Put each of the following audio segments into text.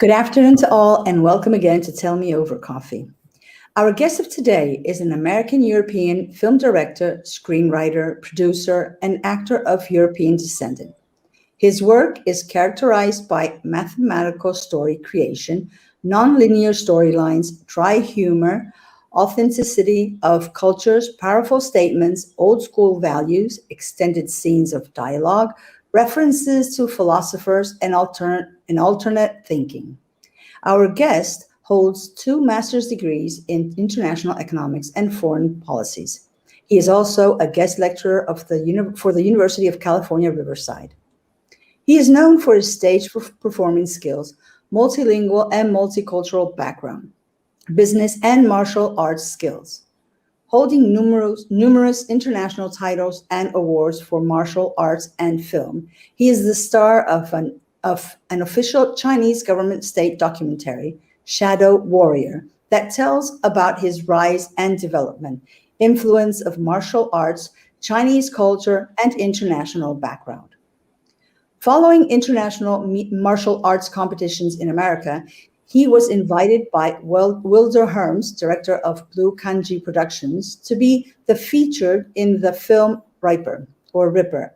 Good afternoon to all, and welcome again to Tell Me Over Coffee. Our guest of today is an American-European film director, screenwriter, producer, and actor of European descent. His work is characterized by mathematical story creation, non-linear storylines, dry humor, authenticity of cultures, powerful statements, old-school values, extended scenes of dialogue, references to philosophers, and alternate thinking. Our guest holds 2 master's degrees in international economics and foreign policies. He is also a guest lecturer for the University of California, Riverside. He is known for his stage performance skills, multilingual and multicultural background, business and martial arts skills. Holding numerous international titles and awards for martial arts and film, he is the star of an official Chinese government state documentary, Shadow Warrior, that tells about his rise and development, influence of martial arts, Chinese culture, and international background. Following international martial arts competitions in America, he was invited by Wilder Herms, director of Blue Kanji Productions, to be the featured in the film Ripper.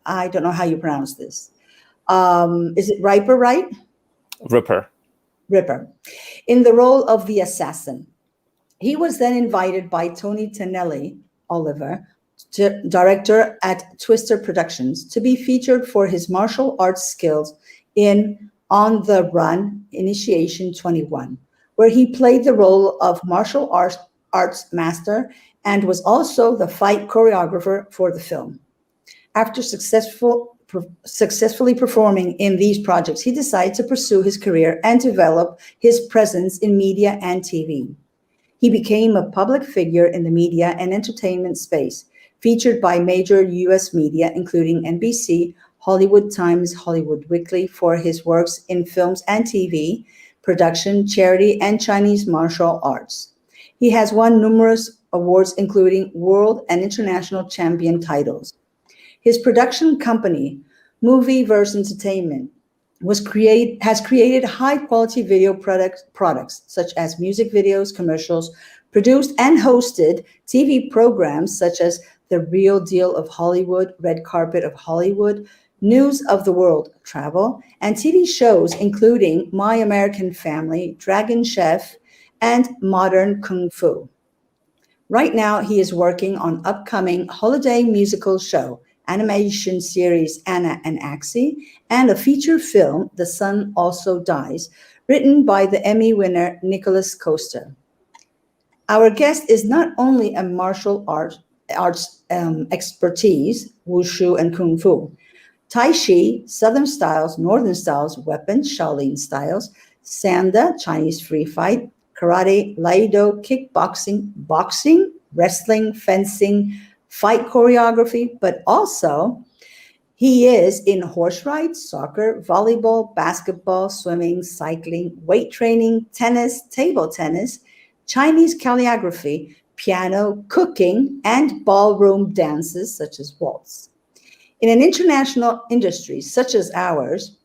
I don't know how you pronounce this. Is it Ripper, right? Ripper. In the role of the assassin. He was then invited by Tony Tonelli Oliver, director at Twister Productions, to be featured for his martial arts skills in On the Run, Initiation 21, where he played the role of martial arts master and was also the fight choreographer for the film. After successfully performing in these projects, he decided to pursue his career and develop his presence in media and TV. He became a public figure in the media and entertainment space, featured by major U.S. media, including NBC, Hollywood Times, Hollywood Weekly, for his works in films and TV, production, charity, and Chinese martial arts. He has won numerous awards, including world and international champion titles. His production company, Movieverse Entertainment, has created high-quality video products such as music videos, commercials, produced and hosted TV programs such as The Real Deal of Hollywood, Red Carpet of Hollywood, News of the World Travel, and TV shows including My American Family, Dragon Chef, and Modern Kung Fu. Right now, he is working on upcoming holiday musical show, animation series Anna and Axie, and a feature film, The Sun Also Dies, written by the Emmy winner Nicholas Coster. Our guest is not only a martial arts expertise, wushu and kung fu, Tai Chi, Southern styles, Northern styles, weapons, Shaolin styles, Sanda, Chinese free fight, karate, Iaido, kickboxing, boxing, wrestling, fencing, fight choreography, but also he is in horse rides, soccer, volleyball, basketball, swimming, cycling, weight training, tennis, table tennis, Chinese calligraphy, piano, cooking, and ballroom dances such as waltz. In an international industry such as ours,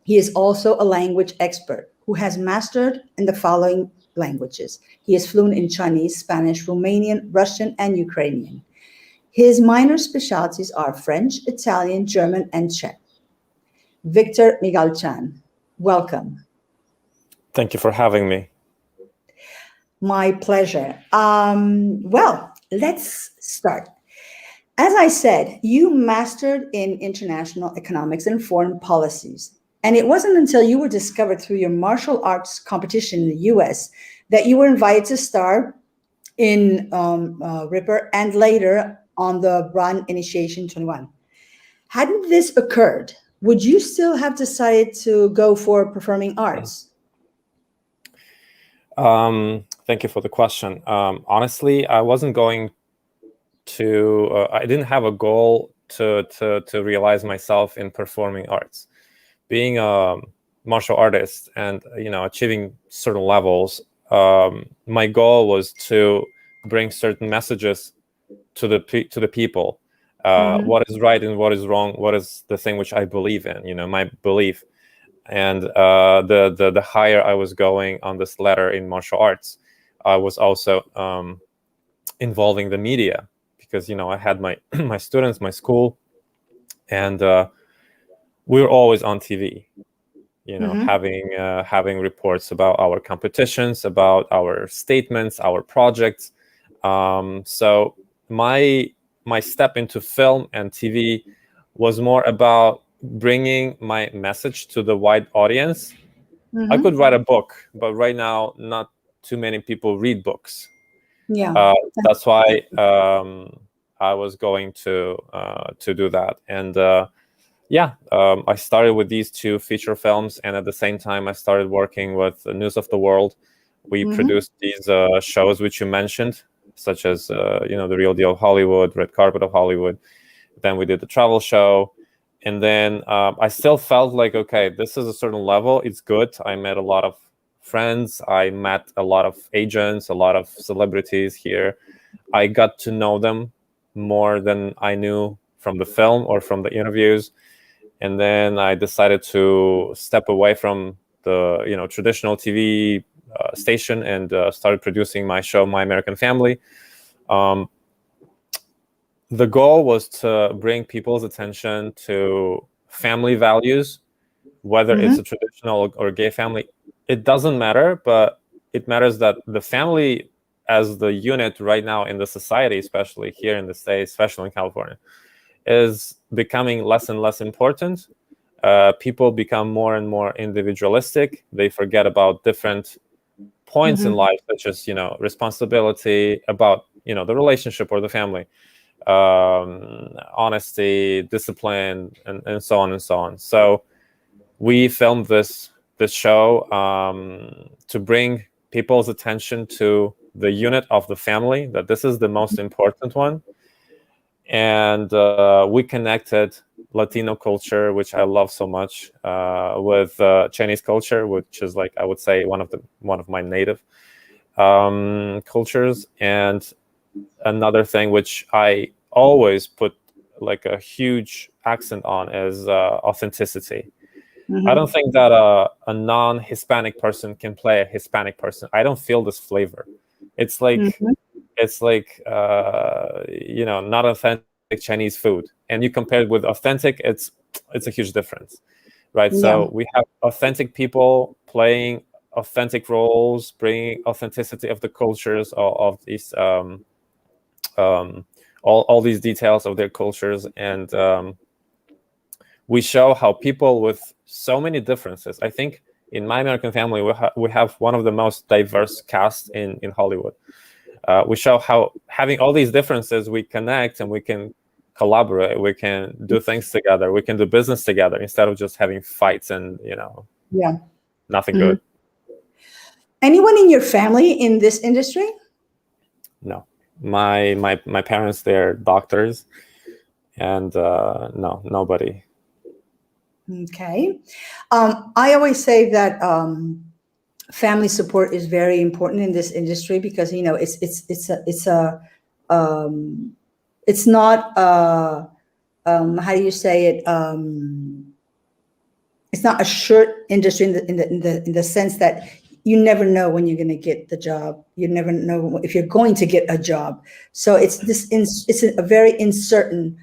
he is also a language expert who has mastered in the following languages. He is fluent in Chinese, Spanish, Romanian, Russian, and Ukrainian. His minor specialties are French, Italian, German, and Czech. Victor MIGALCHAN, welcome. Thank you for having me. My pleasure. Well, let's start. As I said, you mastered in international economics and foreign policies. And it wasn't until you were discovered through your martial arts competition in the US that you were invited to star in Ripper and later on the Run Initiation 21. Hadn't this occurred, would you still have decided to go for performing arts? Thank you for the question. Honestly, I wasn't going to, I didn't have a goal to realize myself in performing arts. Being a martial artist and, achieving certain levels, my goal was to bring certain messages to the people. What is right and what is wrong, what is the thing which I believe in, my belief. And the higher I was going on this ladder in martial arts, I was also involving the media, because I had my my students, my school, and we were always on TV. Having reports about our competitions, about our statements, our projects. So my step into film and TV was more about bringing my message to the wide audience. I could write a book, but right now not too many people read books. Yeah. That's why I was going to do that. And I started with these two feature films, and at the same time I started working with News of the World. We produced these shows which you mentioned, such as The Real Deal of Hollywood, Red Carpet of Hollywood. Then we did the travel show, and then I still felt like, okay, this is a certain level, it's good. I met a lot of friends, I met a lot of agents, a lot of celebrities here. I got to know them more than I knew from the film or from the interviews. And then I decided to step away from the traditional TV station and started producing my show, My American Family. The goal was to bring people's attention to family values, whether it's a traditional or gay family. It doesn't matter, but it matters that the family as the unit right now in the society, especially here in the States, especially in California, is becoming less and less important. People become more and more individualistic. They forget about different points in life, such as responsibility, about the relationship or the family, honesty, discipline, and so on and so on. So we filmed this show to bring people's attention to the unit of the family, that this is the most important one. And we connected Latino culture, which I love so much, with Chinese culture, which is, like, I would say, one of my native cultures. And another thing which I always put like a huge accent on is authenticity. I don't think that a non-Hispanic person can play a Hispanic person. I don't feel this flavor. It's like not authentic Chinese food, and you compare it with authentic, it's a huge difference, right? Yeah. So we have authentic people playing authentic roles, bringing authenticity of the cultures of these all these details of their cultures, and we show how people with so many differences. I think in My American Family we have one of the most diverse casts in Hollywood. We show how having all these differences, we connect and we can collaborate, we can do things together, we can do business together, instead of just having fights and Yeah. nothing good. Anyone in your family in this industry? No, my parents, they're doctors, and no, nobody. Okay. I always say that family support is very important in this industry, because it's not how do you say it? It's not a sure industry in the sense that you never know when you're going to get the job. You never know if you're going to get a job. So it's a very uncertain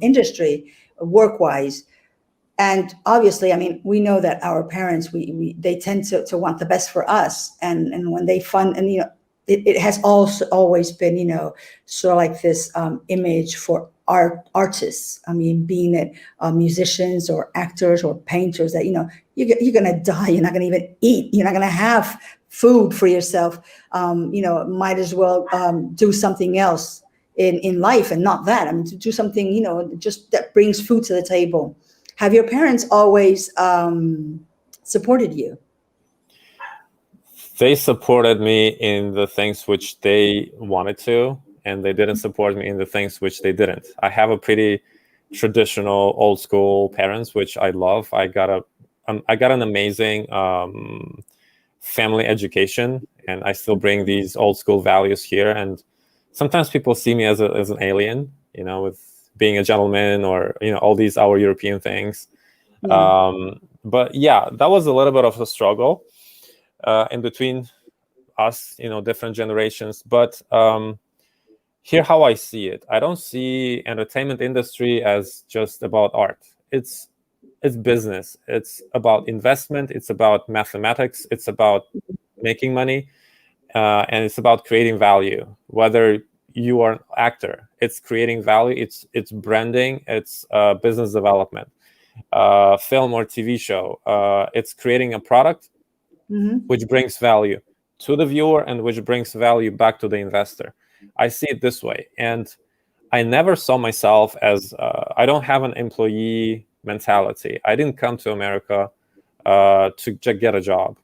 industry work-wise. And obviously, I mean, we know that our parents, they tend to want the best for us. And when they fund, and, it has also always been, sort of like this image for artists. I mean, being it musicians or actors or painters, that, you're going to die. You're not going to even eat. You're not going to have food for yourself. Might as well do something else in life, and not that. I mean, to do something, just that brings food to the table. Have your parents always supported you? They supported me in the things which they wanted to, and they didn't support me in the things which they didn't. I have a pretty traditional, old school parents, which I love. I got an amazing family education, and I still bring these old school values here. And sometimes people see me as an alien, with being a gentleman, or all these our European things. Yeah. But yeah, that was a little bit of a struggle in between us, different generations. But here how I see it. I don't see entertainment industry as just about art. It's business. It's about investment. It's about mathematics. It's about making money, and it's about creating value. Whether you are an actor, it's creating value. It's branding. It's business development. Film or TV show, it's creating a product which brings value to the viewer and which brings value back to the investor. I see it this way, and I never saw myself as I don't have an employee mentality. I didn't come to America to get a job,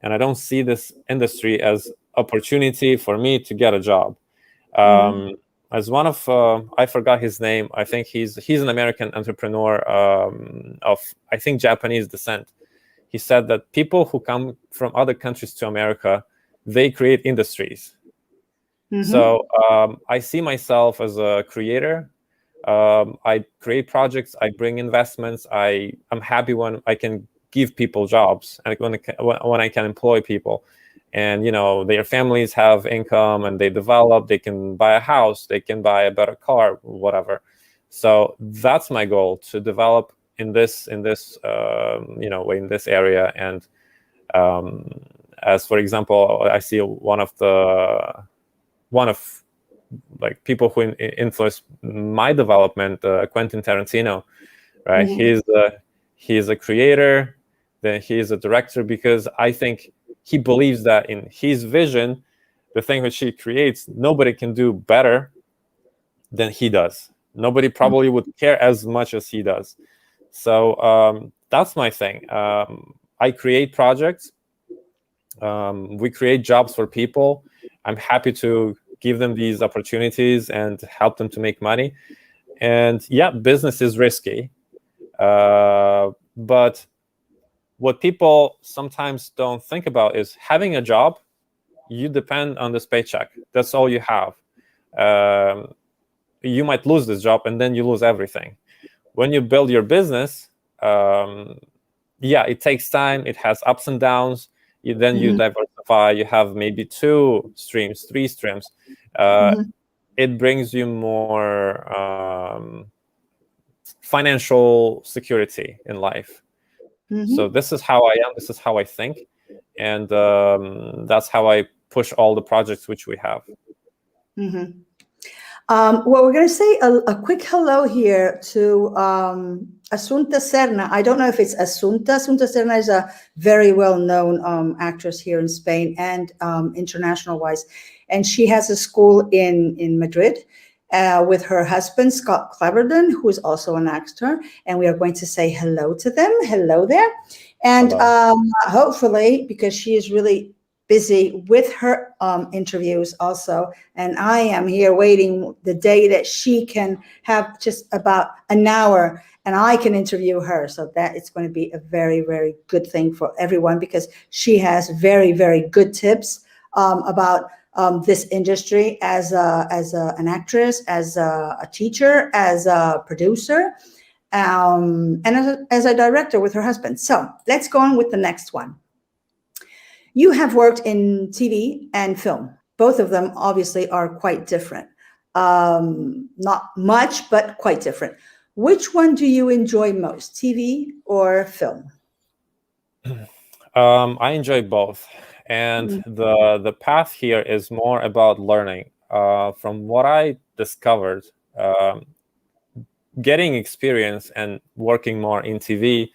and I don't see this industry as opportunity for me to get a job. As one of I forgot his name. I think he's an American entrepreneur of, I think, Japanese descent. He said that people who come from other countries to America, they create industries. So I see myself as a creator. I create projects. I bring investments. I'm happy when I can give people jobs and when I can employ people. And their families have income and they develop. They can buy a house. They can buy a better car, whatever. So that's my goal, to develop in this way, in this area. And as for example, I see one of like people who influenced my development, Quentin Tarantino, right? He's a creator, then he's a director, because I think he believes that in his vision, the thing which he creates, nobody can do better than he does. Nobody probably would care as much as he does. So that's my thing. I create projects. We create jobs for people. I'm happy to give them these opportunities and help them to make money. And yeah, business is risky. But what people sometimes don't think about is having a job, you depend on this paycheck. That's all you have. You might lose this job and then you lose everything. When you build your business, it takes time. It has ups and downs. You diversify. You have maybe 2 streams, 3 streams. It brings you more financial security in life. So this is how I am. This is how I think, and that's how I push all the projects which we have. Well, we're going to say a quick hello here to Asunta Serna. I don't know if it's Asunta. Asunta Serna is a very well-known actress here in Spain and international-wise. And she has a school in Madrid with her husband, Scott Cleverdon, who is also an actor. And we are going to say hello to them. Hello there. And hopefully, because she is really busy with her interviews also, and I am here waiting the day that she can have just about an hour and I can interview her, so that it's going to be a very, very good thing for everyone, because she has very, very good tips about this industry as an actress, as a teacher, as a producer, and as a director with her husband. So let's go on with the next one. You have worked in TV and film. Both of them obviously are quite different. Not much, but quite different. Which one do you enjoy most, TV or film? I enjoy both. And the path here is more about learning. From what I discovered, getting experience and working more in TV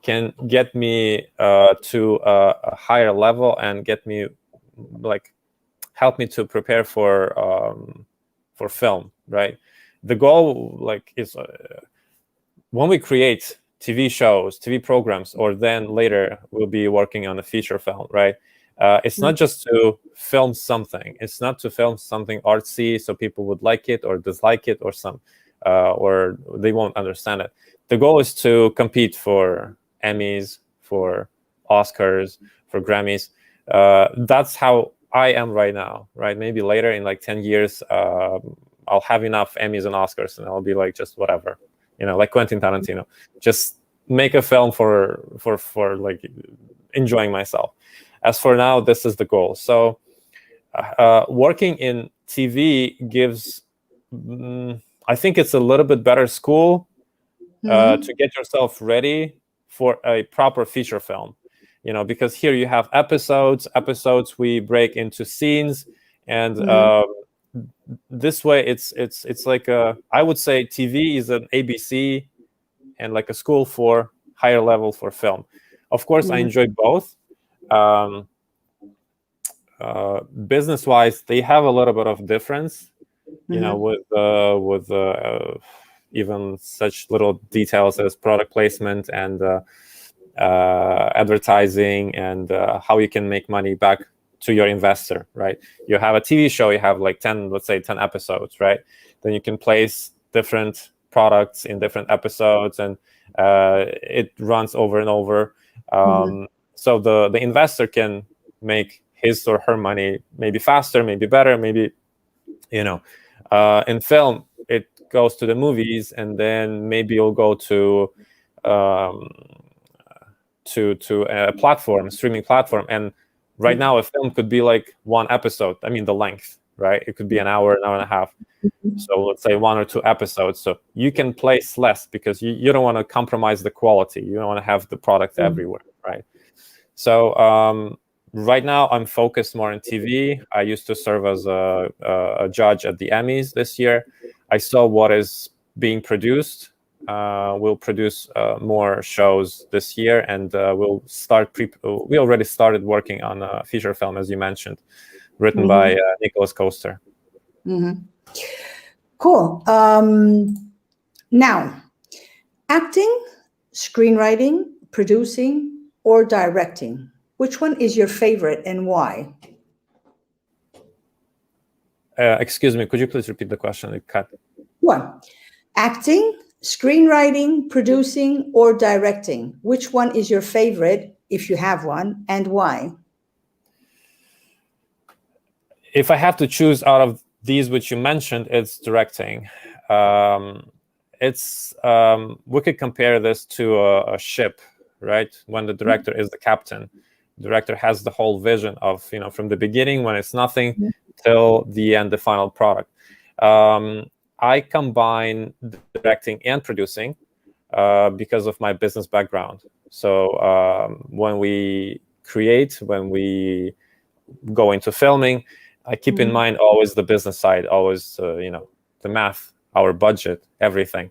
can get me to a higher level and get me, help me to prepare for film, right? The goal is when we create TV shows, TV programs, or then later we'll be working on a feature film, right? It's not just to film something. It's not to film something artsy so people would like it or dislike it or they won't understand it. The goal is to compete for Emmys, for Oscars, for Grammys. That's how I am right now, right? Maybe later in 10 years, I'll have enough Emmys and Oscars and I'll be just whatever, like Quentin Tarantino. Just make a film for like enjoying myself. As for now, this is the goal. So working in TV gives, I think it's a little bit better school to get yourself ready for a proper feature film. You know, because here you have episodes we break into scenes, and this way it's like I would say TV is an ABC and like a school for higher level for film. Of course, I enjoy both. Business wise, they have a little bit of difference, you know, with even such little details as product placement and advertising, and how you can make money back to your investor, right? You have a TV show, you have like 10 episodes, right? Then you can place different products in different episodes, and it runs over and over. So the investor can make his or her money maybe faster, maybe better, maybe, you know. In film, it goes to the movies, and then maybe you'll go to a platform, a streaming platform. And right now, a film could be like one episode. I mean, the length, right? It could be an hour and a half. So let's say 1 or 2 episodes. So you can place less because you don't want to compromise the quality. You don't want to have the product everywhere, right? So right now, I'm focused more on TV. I used to serve as a judge at the Emmys this year. I saw what is being produced. We'll produce more shows this year, and we'll start. We already started working on a feature film, as you mentioned, written by Nicholas Coaster. Cool. Now, acting, screenwriting, producing, or directing, which one is your favorite and why? Excuse me, could you please repeat the question? It cut. One, acting, screenwriting, producing, or directing, which one is your favorite, if you have one, and why? If I have to choose out of these which you mentioned, it's directing. We could compare this to a ship, right? When the director is the captain, the director has the whole vision of, you know, from the beginning when it's nothing till the end, the final product. I combine directing and producing because of my business background. So when we create, when we go into filming, I keep in mind always the business side, always, you know, the math, our budget, everything.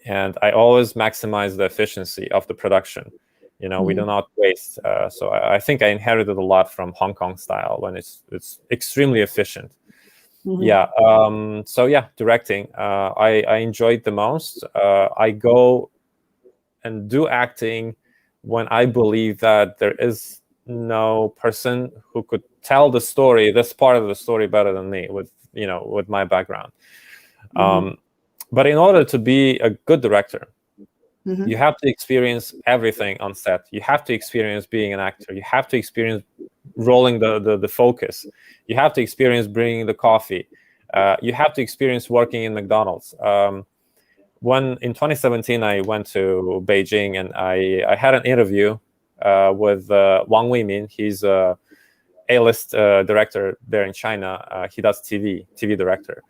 And I always maximize the efficiency of the production. You know, we do not waste. So I think I inherited a lot from Hong Kong style when it's extremely efficient. Yeah. So yeah, directing. I enjoyed the most. I go and do acting when I believe that there is no person who could tell the story, this part of the story, better than me with my background. But in order to be a good director, you have to experience everything on set. You have to experience being an actor. You have to experience rolling the focus. You have to experience bringing the coffee. You have to experience working in McDonald's. When in 2017 I went to Beijing, and I had an interview with Wang Weimin. He's a A-list director there in China. He does TV director.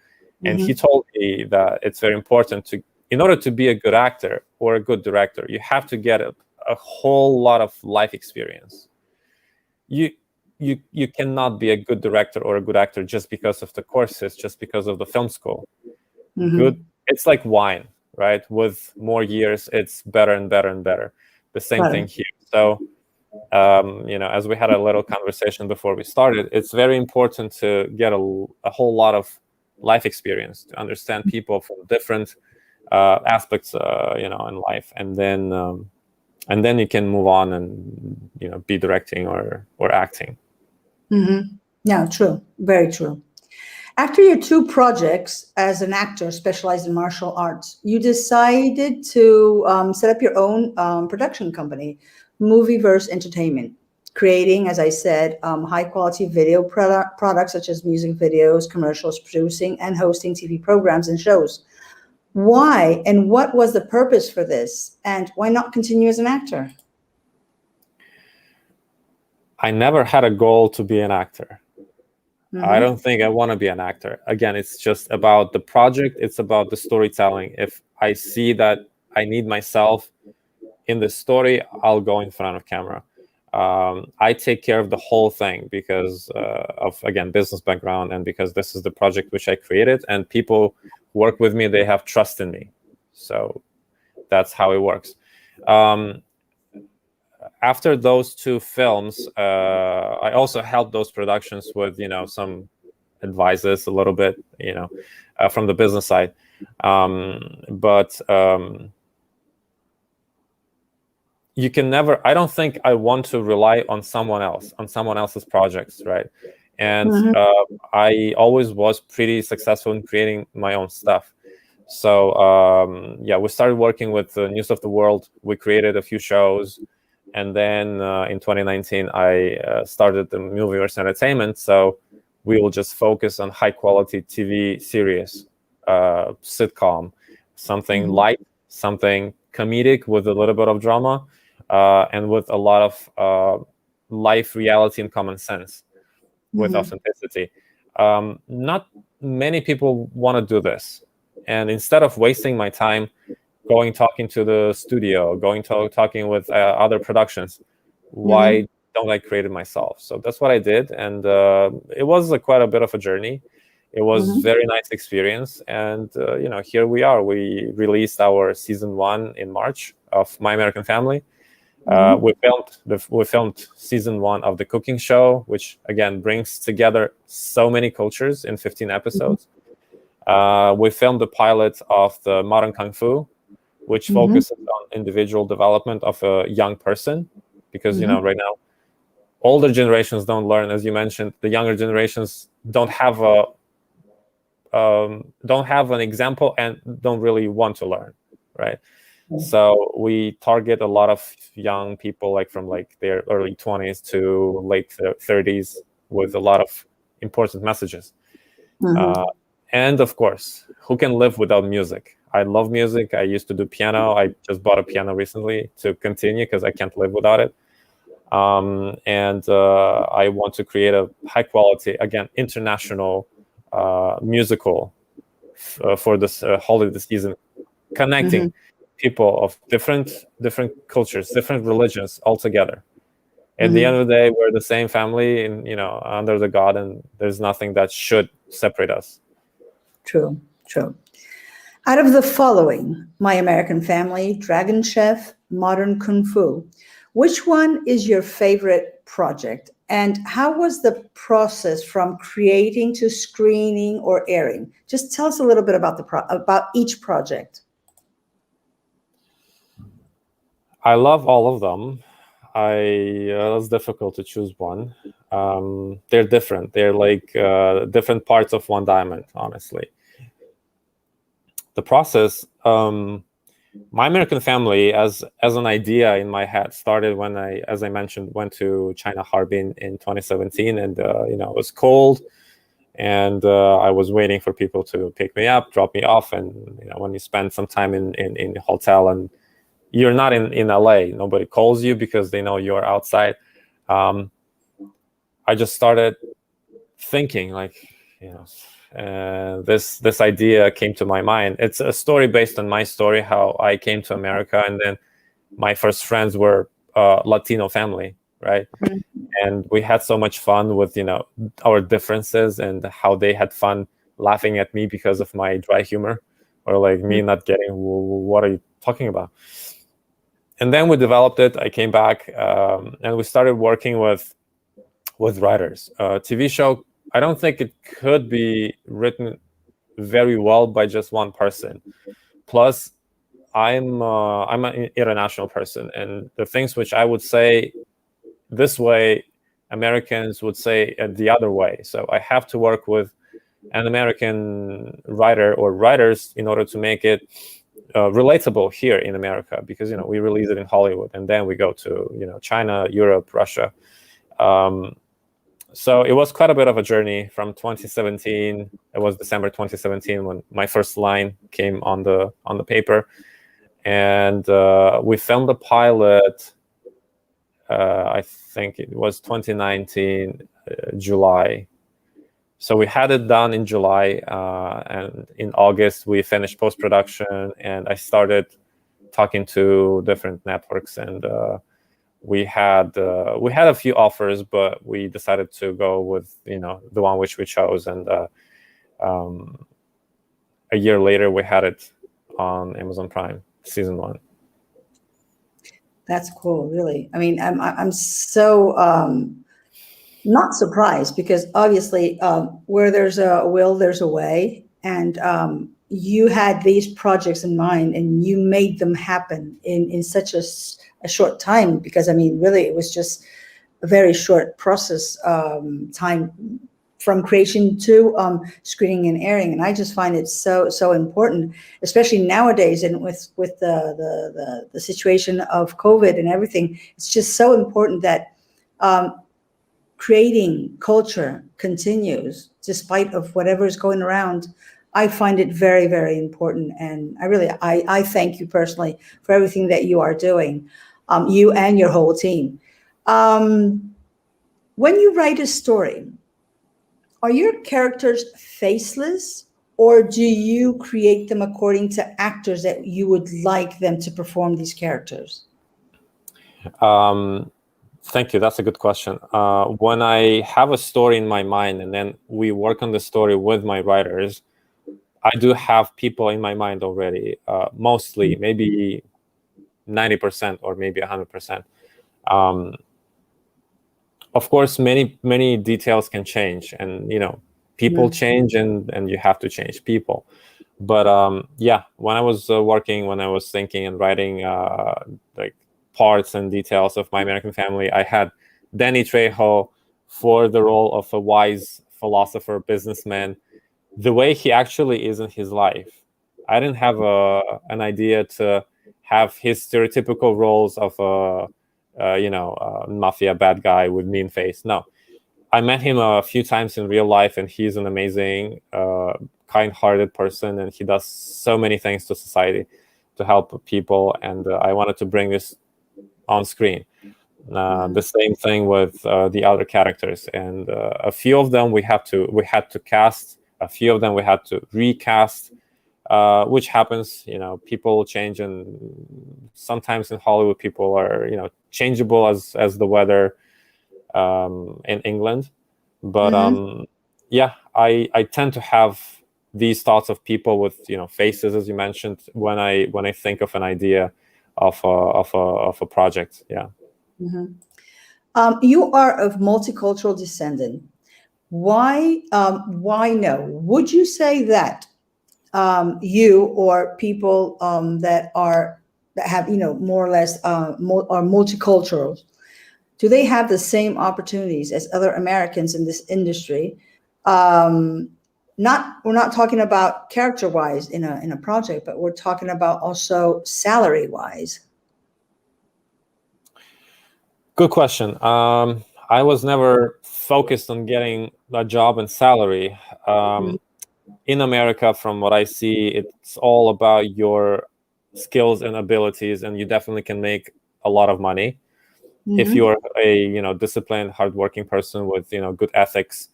And he told me that it's very important in order to be a good actor or a good director, you have to get a whole lot of life experience. You cannot be a good director or a good actor just because of the courses, just because of the film school. Good, it's like wine, right? With more years, it's better and better and better. The same thing here. So, as we had a little conversation before we started, it's very important to get a whole lot of life experience, to understand people from different aspects, in life, and then you can move on and be directing or acting. Yeah, true, very true. After your 2 projects as an actor specialized in martial arts, you decided to set up your own production company, Movieverse Entertainment, creating, as I said, high-quality video products such as music videos, commercials, producing and hosting TV programs and shows. Why and what was the purpose for this? And why not continue as an actor? I never had a goal to be an actor. Mm-hmm. I don't think I want to be an actor. Again, it's just about the project. It's about the storytelling. If I see that I need myself in the story, I'll go in front of camera. I take care of the whole thing because of, again, business background, and because this is the project which I created, and people who work with me, they have trust in me. So that's how it works. After those two films, I also helped those productions with, some advices a little bit, from the business side. But you can never, I don't think I want to rely on someone else's projects, right? And I always was pretty successful in creating my own stuff. So yeah, we started working with the News of the World. We created a few shows. And then in 2019, I started the Movieverse Entertainment. So we will just focus on high quality TV series, sitcom, something light, something comedic with a little bit of drama, and with a lot of life reality and common sense with authenticity. Not many people want to do this. And instead of wasting my time talking to the studio, talking with other productions, why don't I create it myself? So that's what I did, and it was quite a bit of a journey. It was very nice experience, and here we are. We released our season 1 in March of My American Family. We filmed season 1 of the cooking show, which again brings together so many cultures in 15 episodes. We filmed the pilot of the Modern Kung Fu, which focuses on individual development of a young person, because right now older generations don't learn, as you mentioned. The younger generations don't have an example and don't really want to learn, right? So we target a lot of young people, from their early 20s to late 30s, with a lot of important messages. And of course, who can live without music? I love music. I used to do piano. I just bought a piano recently to continue because I can't live without it. And I want to create a high quality, again, international musical for this holiday season, connecting people of different cultures, different religions all together. At the end of the day, we're the same family, and under the God, and there's nothing that should separate us. True. Out of the following, My American Family, Dragon Chef, Modern Kung Fu, which one is your favorite project? And how was the process from creating to screening or airing? Just tell us a little bit about about each project. I love all of them. It's difficult to choose one. They're different. They're like different parts of one diamond, honestly. The process, My American Family, as an idea in my head, started when I, as I mentioned, went to China Harbin in 2017, and it was cold, and I was waiting for people to pick me up, drop me off, and when you spend some time in the hotel, and you're not in LA, nobody calls you because they know you're outside. I just started thinking, this idea came to my mind. It's a story based on my story, how I came to America, and then my first friends were Latino family, right? And we had so much fun with our differences, and how they had fun laughing at me because of my dry humor, or me not getting what are you talking about. And then we developed it. I came back, and we started working with writers. TV show, I don't think it could be written very well by just one person. Plus, I'm an international person, and the things which I would say this way, Americans would say it the other way. So I have to work with an American writer or writers in order to make it relatable here in America, because we release it in Hollywood, and then we go to China, Europe, Russia. So it was quite a bit of a journey from 2017. It was December 2017 when my first line came on the paper, and we filmed the pilot. I think it was 2019 July. So we had it done in July, and in August we finished post-production, and I started talking to different networks, and we had a few offers, but we decided to go with the one which we chose, and a year later we had it on Amazon Prime, season 1. That's cool, really. I mean, I'm so not surprised, because obviously where there's a will, there's a way, and you had these projects in mind, and you made them happen in such a short time. Because I mean, really, it was just a very short process time from creation to screening and airing. And I just find it so important, especially nowadays, and with the situation of COVID and everything. It's just so important that creating culture continues despite of whatever is going around. I find it very, very important, and I thank you personally for everything that you are doing, you and your whole team. When you write a story, are your characters faceless, or do you create them according to actors that you would like them to perform these characters? Thank you. That's a good question. When I have a story in my mind and then we work on the story with my writers, I do have people in my mind already, mostly, maybe 90% or maybe 100%. Of course, many details can change, and people change, and you have to change people. But yeah, when I was working, when I was thinking and writing like parts and details of My American Family, I had Danny Trejo for the role of a wise philosopher, businessman, the way he actually is in his life. I didn't have an idea to have his stereotypical roles of a mafia bad guy with mean face. No, I met him a few times in real life, and he's an amazing, kind-hearted person, and he does so many things to society to help people. And I wanted to bring this on screen. The same thing with the other characters, and a few of them we had to cast. A few of them we had to recast, which happens. People change, and sometimes in Hollywood people are changeable as the weather in England. But yeah, I tend to have these thoughts of people with faces, as you mentioned, when I think of an idea of a project. Yeah. You are of multicultural descendant. Why no? Would you say that you or people that have more or less are multicultural, do they have the same opportunities as other Americans in this industry? We're not talking about character wise in a project, but we're talking about also salary wise. Good question. I was never focused on getting a job and salary. In America, from what I see, it's all about your skills and abilities, and you definitely can make a lot of money if you're a disciplined, hardworking person with good ethics.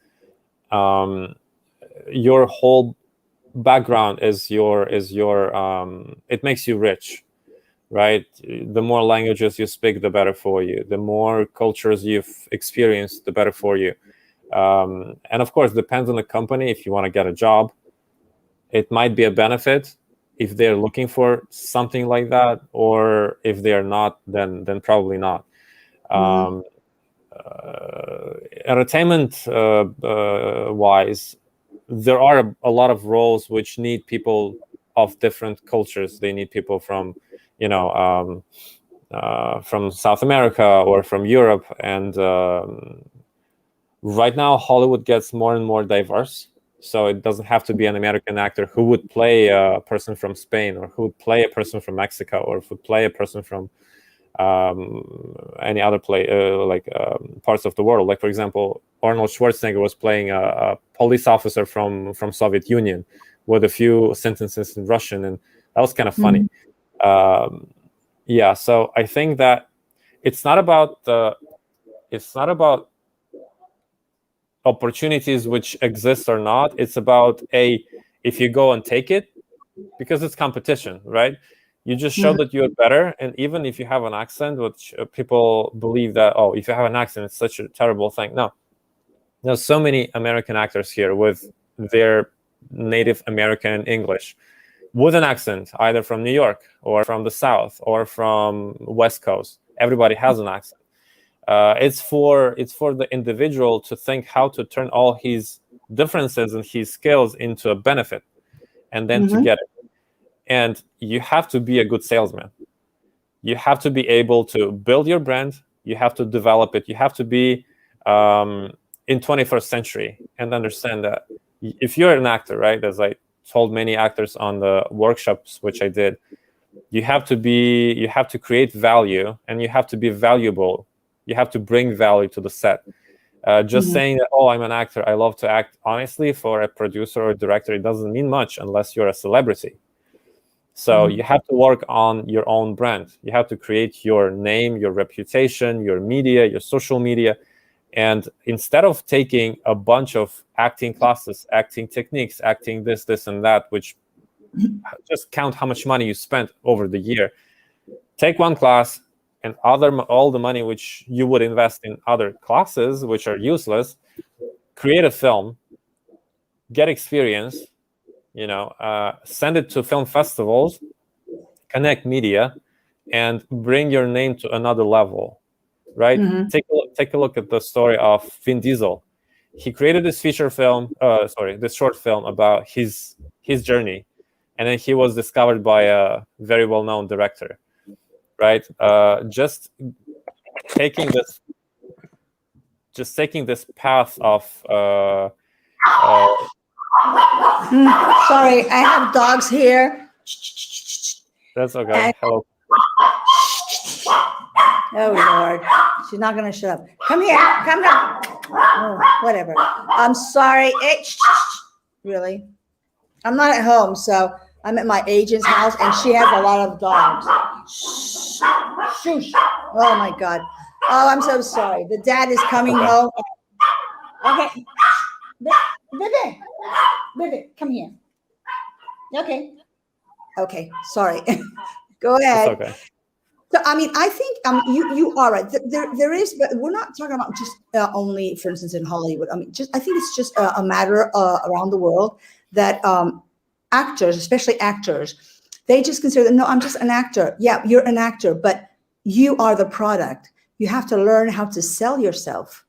Your whole background is your it makes you rich, right? The more languages you speak, the better for you. The more cultures you've experienced, the better for you. And of course, depends on the company. If you want to get a job, it might be a benefit if they're looking for something like that, or if they're not, then probably not. Entertainment wise, there are a lot of roles which need people of different cultures. They need people from from South America or from Europe, and right now Hollywood gets more and more diverse. So it doesn't have to be an American actor who would play a person from Spain, or who would play a person from Mexico, or who would play a person from any other parts of the world. Like, for example, Arnold Schwarzenegger was playing a police officer from Soviet Union with a few sentences in Russian, and that was kind of funny. Yeah, so I think that it's not about opportunities which exist or not. It's about if you go and take it, because it's competition, right? You just show that you're better, and even if you have an accent, which people believe that, oh, if you have an accent, it's such a terrible thing. No, there's so many American actors here with their native American English, with an accent, either from New York or from the South or from West Coast. Everybody has an accent. It's for the individual to think how to turn all his differences and his skills into a benefit, and then to get it. And you have to be a good salesman. You have to be able to build your brand. You have to develop it. You have to be in 21st century and understand that if you're an actor, right, as I told many actors on the workshops which I did, you have to create value, and you have to be valuable. You have to bring value to the set. Just saying that, oh, I'm an actor, I love to act, honestly, for a producer or a director, it doesn't mean much unless you're a celebrity. So you have to work on your own brand. You have to create your name, your reputation, your media, your social media. And instead of taking a bunch of acting classes, acting techniques, acting this, and that, which just count how much money you spent over the year, take one class, and all the money which you would invest in other classes, which are useless, create a film, get experience, send it to film festivals, connect media, and bring your name to another level, right? Take a look at the story of Vin Diesel. He created this this short film about his journey, and then he was discovered by a very well-known director, right? Just taking this path of Sorry, I have dogs here. That's okay. Hello. Oh, Lord. She's not going to shut up. Come here. Come here. Oh, whatever. I'm sorry. Really? I'm not at home, so I'm at my agent's house, and she has a lot of dogs. Shh. Oh, my God. Oh, I'm so sorry. The dad is coming home. Okay. Baby, come here. Okay. Sorry. Go ahead. That's okay. So, I mean, I think you are right. There is, but we're not talking about just only, for instance, in Hollywood. I mean, I think it's just a matter around the world that actors, especially actors, they just consider that, no, I'm just an actor. Yeah, you're an actor, but you are the product. You have to learn how to sell yourself.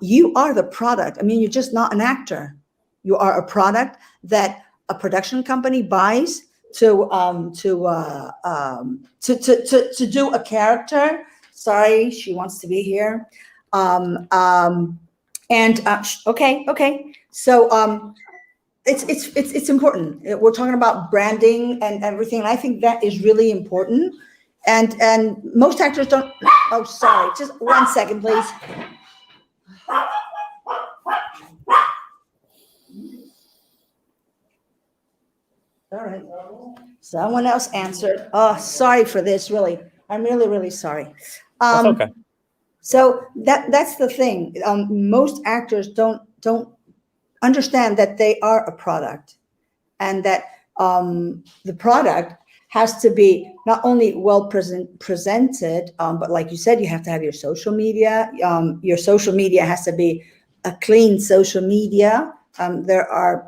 You are the product. I mean, you're just not an actor. You are a product that a production company buys to do a character. Sorry, she wants to be here. Okay. So it's important. We're talking about branding and everything, and I think that is really important. And most actors don't. Oh, sorry. Just 1 second, please. All right. Someone else answered. Oh, sorry for this. Really, I'm really, really sorry. That's okay. So that's the thing. Most actors don't understand that they are a product, and that the product has to be not only well presented, but like you said, you have to have your social media. Your social media has to be a clean social media. There are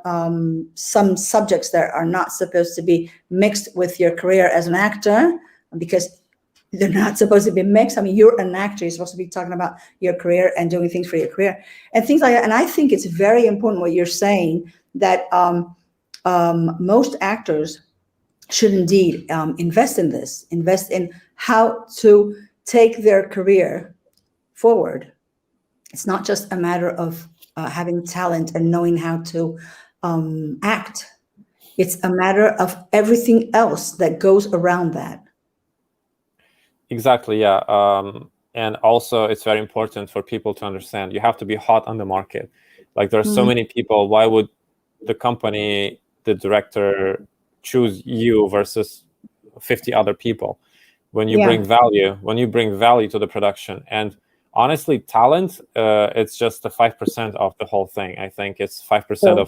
some subjects that are not supposed to be mixed with your career as an actor, because they're not supposed to be mixed. I mean, you're an actor. You're supposed to be talking about your career and doing things for your career and things like that. And I think it's very important what you're saying, that most actors should indeed invest in how to take their career forward. It's not just a matter of having talent and knowing how to act. It's a matter of everything else that goes around that. Exactly, yeah. And also, it's very important for people to understand you have to be hot on the market. Like, there are so many people. Why would the company, the director, choose you versus 50 other people? When you Yeah. bring value to the production. And honestly, talent, it's just the 5% of the whole thing. I think it's 5% So,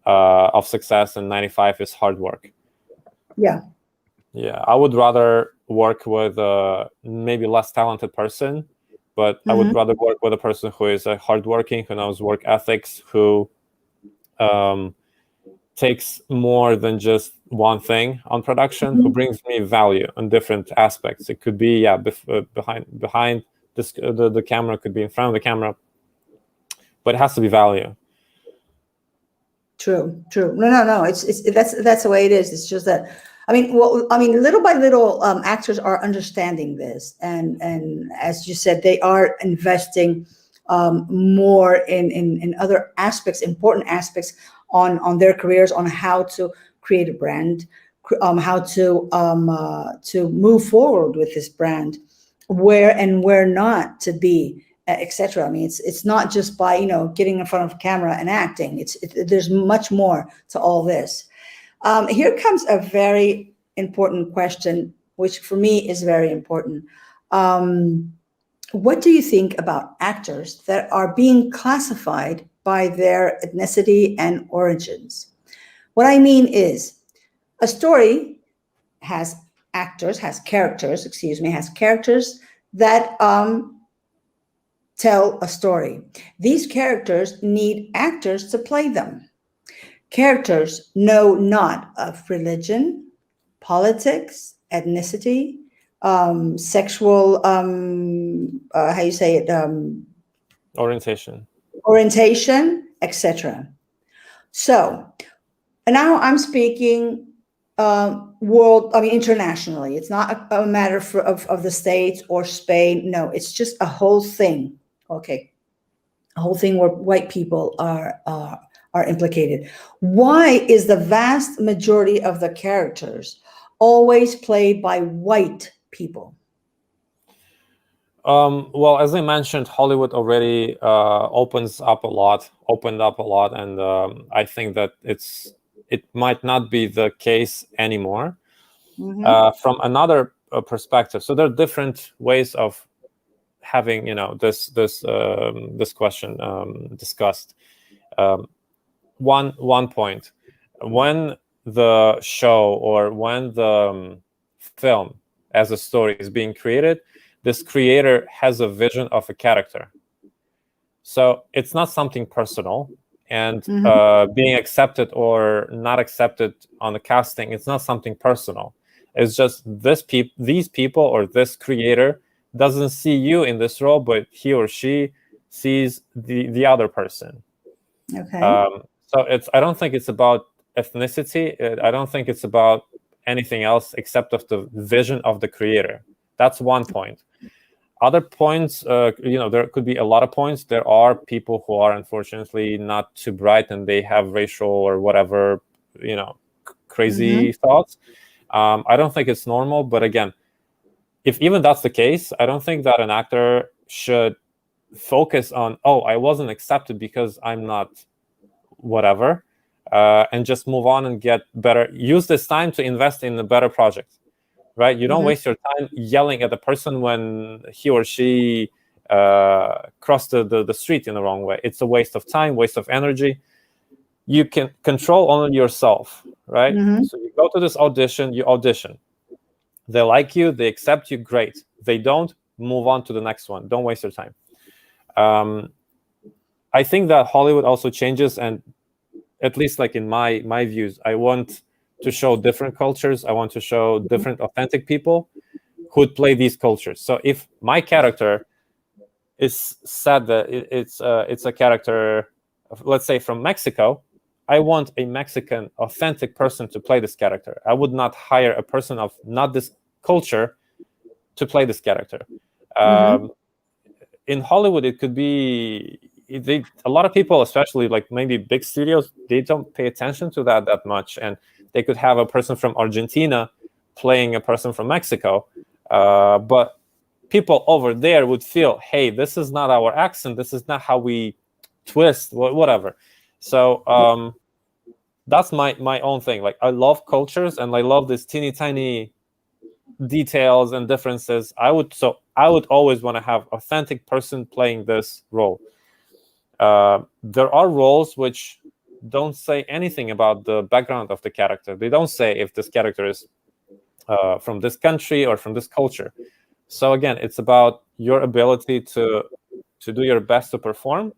of success, and 95 is hard work. yeah. Yeah, I would rather work with a maybe less talented person, but I would rather work with a person who is hardworking, who knows work ethics, who takes more than just one thing on production, who brings me value on different aspects. It could be behind this, the camera, could be in front of the camera, but it has to be value. True. No. It's that's the way it is. It's just that, I mean, little by little, actors are understanding this, and as you said, they are investing more in other aspects, important aspects on their careers, on how to create a brand, how to move forward with this brand, where and where not to be, etc. I mean, it's not just by getting in front of camera and acting. There's much more to all this. Here comes a very important question, which for me is very important. What do you think about actors that are being classified by their ethnicity and origins? What I mean is, a story has characters that tell a story. These characters need actors to play them. Characters know not of religion, politics, ethnicity, sexual, how you say it, orientation, etc. So now I'm speaking internationally. It's not a matter of the States or Spain. No, it's just a whole thing. Okay, a whole thing where white people are implicated. Why is the vast majority of the characters always played by white people? Well, as I mentioned, Hollywood already opened up a lot, and I think that it might not be the case anymore. From another perspective, so there are different ways of having this question discussed. One point, when the show or when the film as a story is being created, this creator has a vision of a character. So it's not something personal, and being accepted or not accepted on the casting, it's not something personal. It's just these people or this creator doesn't see you in this role, but he or she sees the other person. Okay. So I don't think it's about ethnicity. I don't think it's about anything else except of the vision of the creator. That's one point. Other points, there could be a lot of points. There are people who are unfortunately not too bright, and they have racial or whatever, crazy thoughts. I don't think it's normal, but again, if even that's the case, I don't think that an actor should focus on, oh, I wasn't accepted because I'm not whatever, and just move on and get better. Use this time to invest in a better project. Right? You don't waste your time yelling at the person when he or she crossed the street in the wrong way. It's a waste of time, waste of energy. You can control only yourself, right? So you go to this audition, you audition. They like you, they accept you, great. They don't, move on to the next one. Don't waste your time. I think that Hollywood also changes, and at least like in my views, I want to show different cultures. I want to show different authentic people who would play these cultures. So if my character is said that it's a character, let's say from Mexico, I want a Mexican authentic person to play this character. I would not hire a person of not this culture to play this character. In Hollywood, it could be a lot of people, especially like maybe big studios, they don't pay attention to that much, and they could have a person from Argentina playing a person from Mexico, But people over there would feel, hey, this is not our accent. This is not how we twist, whatever. So that's my own thing. Like, I love cultures, and I love these teeny tiny details and differences. I would always want to have authentic person playing this role. There are roles which don't say anything about the background of the character. They don't say if this character is from this country or from this culture. So again, it's about your ability to do your best to perform,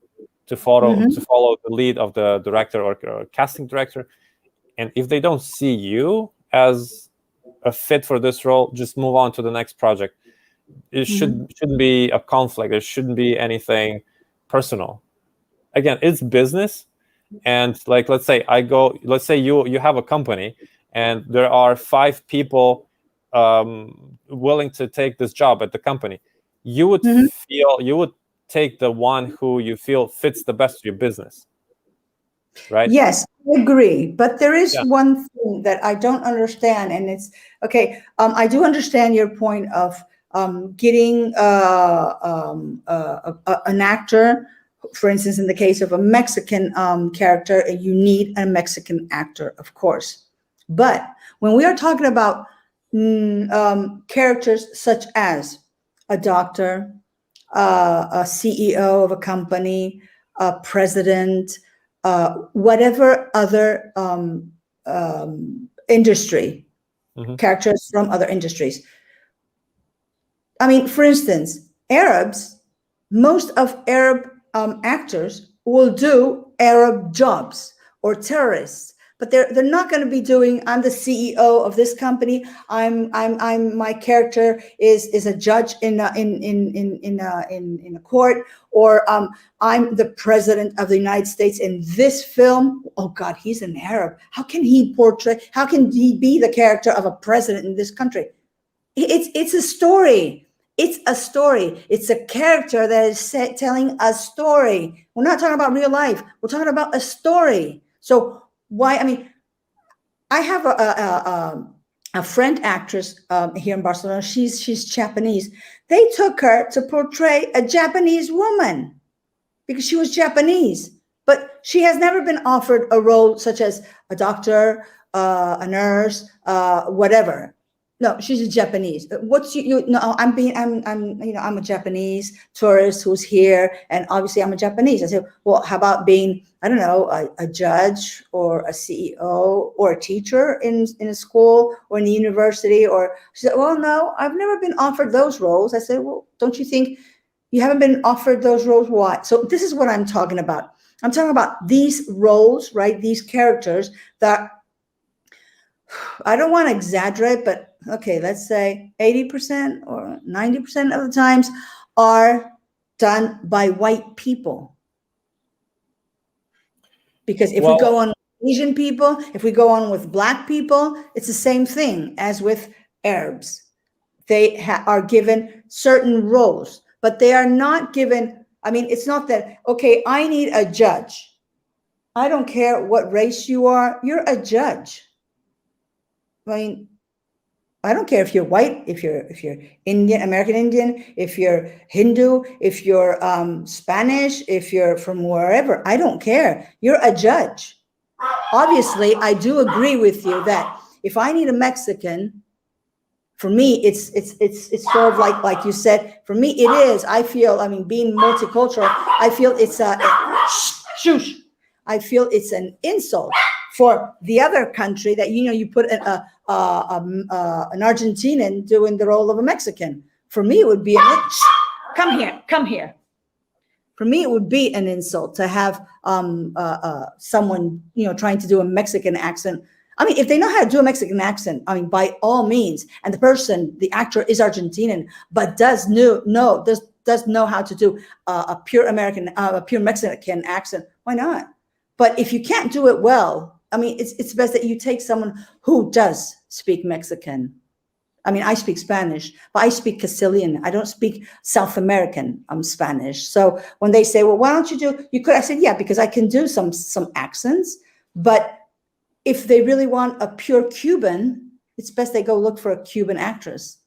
to follow the lead of the director or casting director. And if they don't see you as a fit for this role, just move on to the next project. It shouldn't be a conflict. There shouldn't be anything personal. Again, it's business. And like, let's say you have a company, and there are 5 people willing to take this job at the company. You would take the one who you feel fits the best to your business, right? Yes, I agree. But there is one thing that I don't understand, and it's okay. I do understand your point of getting an actor. For instance, in the case of a Mexican character, you need a Mexican actor, of course. But when we are talking about characters such as a doctor, a CEO of a company, a president, whatever other industry, characters from other industries. I mean, for instance, Arabs, most of Arab actors will do Arab jobs, or terrorists, but they're not going to be doing, I'm the CEO of this company. I'm my character is a judge in a court, or I'm the president of the United States in this film. Oh God, he's an Arab. How can he be the character of a president in this country? It's a story. It's a story. It's a character that is telling a story. We're not talking about real life. We're talking about a story. So why? I mean, I have a friend actress here in Barcelona. She's Japanese. They took her to portray a Japanese woman because she was Japanese, but she has never been offered a role such as a doctor, a nurse, whatever. No, she's a Japanese. I'm a Japanese tourist who's here, and obviously I'm a Japanese. I said, well, how about being, I don't know, a judge or a CEO or a teacher in a school or in the university? Or she said, well, no, I've never been offered those roles. I said, well, don't you think you haven't been offered those roles? Why? So this is what I'm talking about. I'm talking about these roles, right? These characters that, I don't want to exaggerate, but okay, let's say 80% or 90% of the times are done by white people. Because if we go on Asian people, if we go on with Black people, it's the same thing as with Arabs. They are given certain roles, but they are not given, I mean, it's not that, okay, I need a judge. I don't care what race you are, you're a judge. I mean, I don't care if you're white, if you're Indian, American Indian, if you're Hindu, if you're Spanish, if you're from wherever. I don't care. You're a judge. Obviously, I do agree with you that if I need a Mexican, for me, it's sort of like you said. For me, it is. I feel. I mean, being multicultural, I feel it's I feel it's an insult for the other country that, you know, you put an Argentinian doing the role of a Mexican. For me, it would be come here. For me, it would be an insult to have someone, you know, trying to do a Mexican accent. I mean, if they know how to do a Mexican accent, I mean, by all means, and the actor is Argentinian, but does know how to do a pure Mexican accent, why not? But if you can't do it well, I mean, it's best that you take someone who does speak Mexican. I mean, I speak Spanish, but I speak Castilian. I don't speak South American Spanish. So when they say, well, why don't you could, I said, yeah, because I can do some accents. But if they really want a pure Cuban, it's best they go look for a Cuban actress,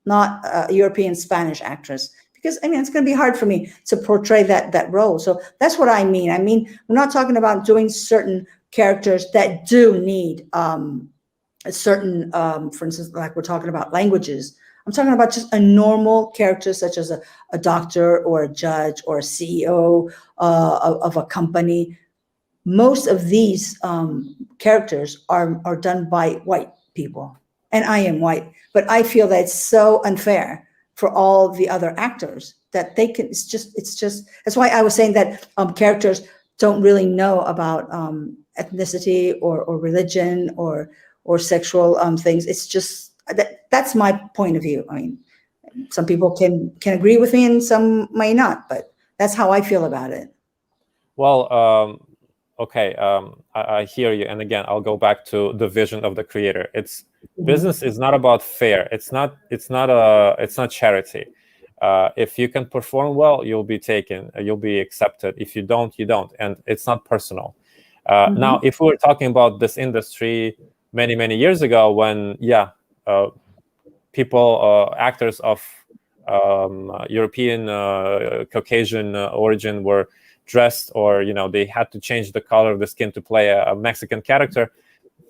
not a European Spanish actress. Because I mean, it's going to be hard for me to portray that role. So that's what I mean. I mean, we're not talking about doing certain characters that do need a certain, for instance, like we're talking about languages. I'm talking about just a normal character, such as a doctor or a judge or a CEO of a company. Most of these characters are done by white people, and I am white, but I feel that it's so unfair for all the other actors that they can. It's just. That's why I was saying that characters don't really know about ethnicity or religion or sexual things. It's just that's my point of view. I mean, some people can agree with me and some may not, but that's how I feel about it. Well, okay, I hear you, and again, I'll go back to the vision of the creator. It's business is not about fair. It's not charity. If you can perform well, you'll be taken, you'll be accepted. If you don't, you don't, and it's not personal. Now, if we were talking about this industry many years ago, when people, actors of European, Caucasian origin were dressed, or they had to change the color of the skin to play a Mexican character,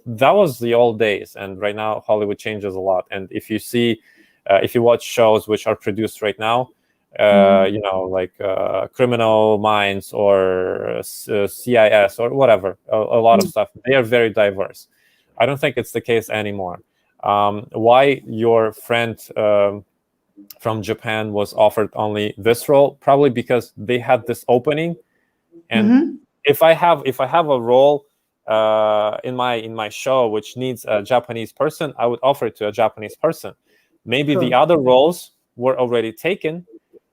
that was the old days. And right now Hollywood changes a lot. And if you see, if you watch shows which are produced right now, like Criminal Minds or CIS or whatever, a lot of stuff, they are very diverse. I don't think it's the case anymore. Why your friend from Japan was offered only this role? Probably because they had this opening. And if I have a role in my show which needs a Japanese person, I would offer it to a Japanese person. Maybe the other roles were already taken.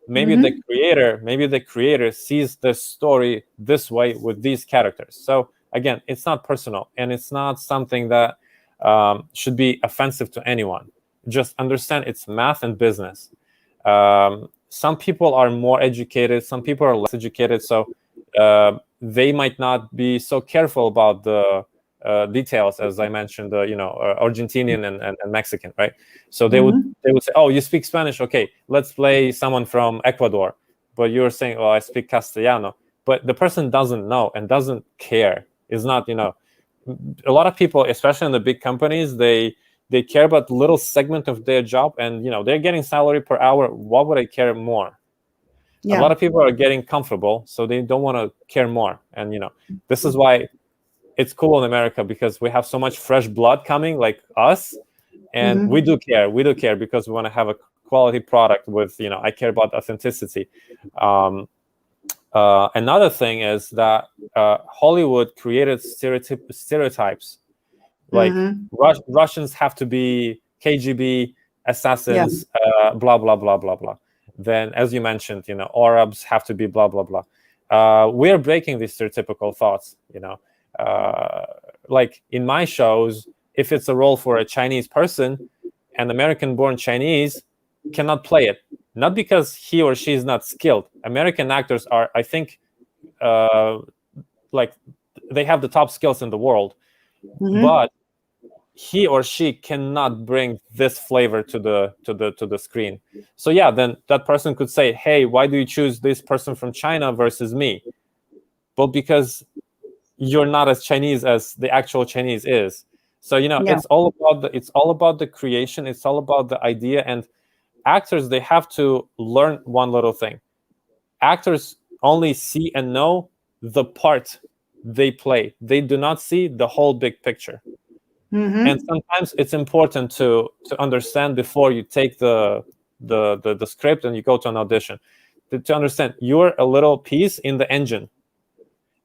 Maybe the creator sees the story this way with these characters. So again, it's not personal, and it's not something that should be offensive to anyone. Just understand it's math and business. Some people are more educated, some people are less educated, so they might not be so careful about the details, as I mentioned, Argentinian and Mexican, right? So they would say, oh, you speak Spanish, okay, let's play someone from Ecuador, but you're saying, oh, I speak Castellano, but the person doesn't know and doesn't care. It's not, a lot of people, especially in the big companies, they care about little segment of their job, and they're getting salary per hour. What would I care more? A lot of people are getting comfortable, so they don't want to care more. And this is why it's cool in America, because we have so much fresh blood coming, like us, and we do care because we want to have a quality product with I care about authenticity. Another thing is that Hollywood created stereotypes. Like Russians have to be KGB assassins, blah blah blah blah blah. Then, as you mentioned, Arabs have to be blah blah blah. We're breaking these stereotypical thoughts. Like in my shows, if it's a role for a Chinese person, an American-born Chinese cannot play it. Not because he or she is not skilled. American actors are, I think, like they have the top skills in the world, but he or she cannot bring this flavor to the screen. So yeah, then that person could say, hey, why do you choose this person from China versus me? Well, because you're not as Chinese as the actual Chinese is. So it's all about the creation, it's all about the idea. And actors, they have to learn one little thing. Actors only see and know the part they play. They do not see the whole big picture. And sometimes it's important to understand before you take the script and you go to an audition, to understand you're a little piece in the engine,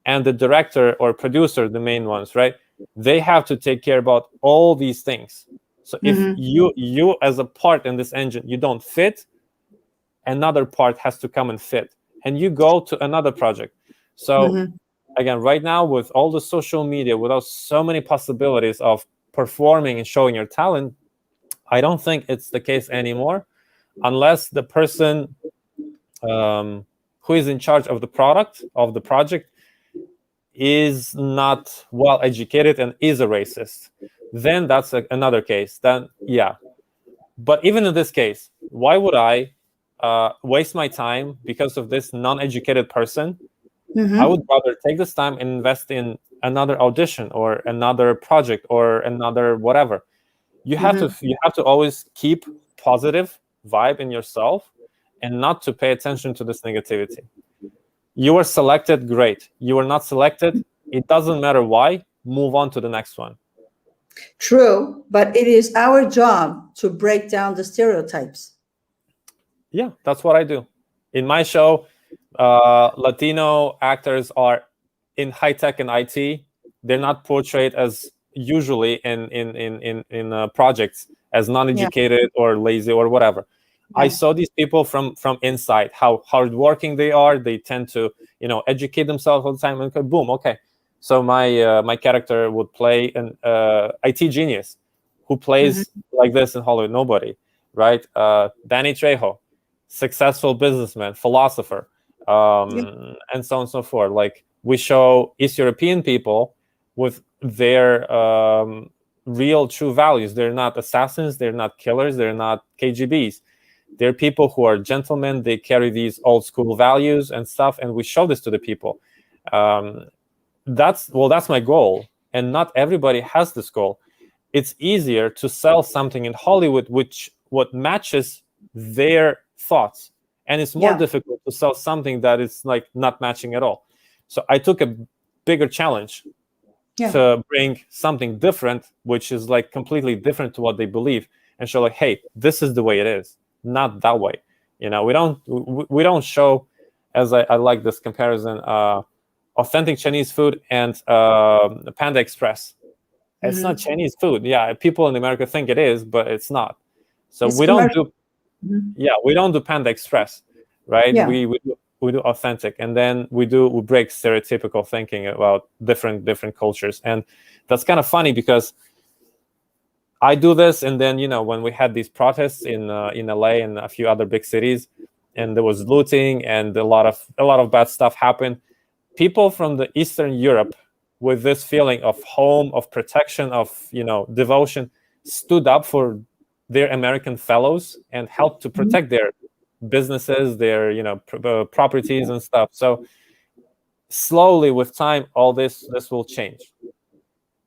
and the director or producer, the main ones, right? They have to take care about all these things. So if you as a part in this engine, you don't fit, another part has to come and fit, and you go to another project. So again, right now, with all the social media, without so many possibilities of performing and showing your talent, I don't think it's the case anymore, unless the person who is in charge of the product, of the project, is not well educated and is a racist. Then that's another case. Then But even in this case, why would I waste my time because of this non-educated person? I would rather take this time and invest in another audition or another project or another whatever. You have to always keep positive vibe in yourself and not to pay attention to this negativity. You were selected, great. You were not selected, it doesn't matter why. Move on to the next one. True, but it is our job to break down the stereotypes. Yeah, that's what I do. In my show, Latino actors are in high tech and IT. They're not portrayed as usually in projects as non-educated or lazy or whatever. I saw these people from inside, how hardworking they are. They tend to educate themselves all the time. And boom, okay. So my character would play an IT genius who plays like this in Hollywood. Nobody, right? Danny Trejo, successful businessman, philosopher, and so on and so forth. Like, we show East European people with their real true values. They're not assassins, they're not killers, they're not KGBs. They're people who are gentlemen. They carry these old school values and stuff, and we show this to the people. That's my goal, and not everybody has this goal. It's easier to sell something in Hollywood what matches their thoughts, and it's more difficult to sell something that is like not matching at all. So I took a bigger challenge to bring something different, which is like completely different to what they believe, and show like, hey, this is the way it is, not that way. We don't show, as I like this comparison, authentic Chinese food and Panda Express. It's not Chinese food. Yeah, people in America think it is, but it's not. So we don't do Panda Express, right? Yeah. We do authentic, and then we break stereotypical thinking about different cultures. And that's kind of funny because I do this, and then when we had these protests in LA and a few other big cities, and there was looting and a lot of bad stuff happened, people from the Eastern Europe, with this feeling of home, of protection, of devotion, stood up for their American fellows and helped to protect their businesses, their properties and stuff. So slowly, with time, all this will change.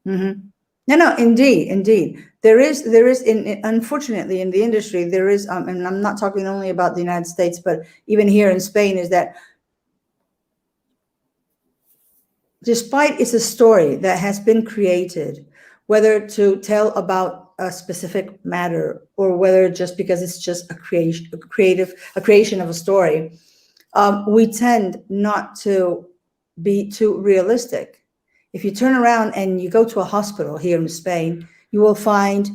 No, indeed. There is unfortunately in the industry, there is, and I'm not talking only about the United States, but even here in Spain, is that despite it's a story that has been created, whether to tell about a specific matter or whether just because it's just a creation of a story, we tend not to be too realistic. If you turn around and you go to a hospital here in Spain, you will find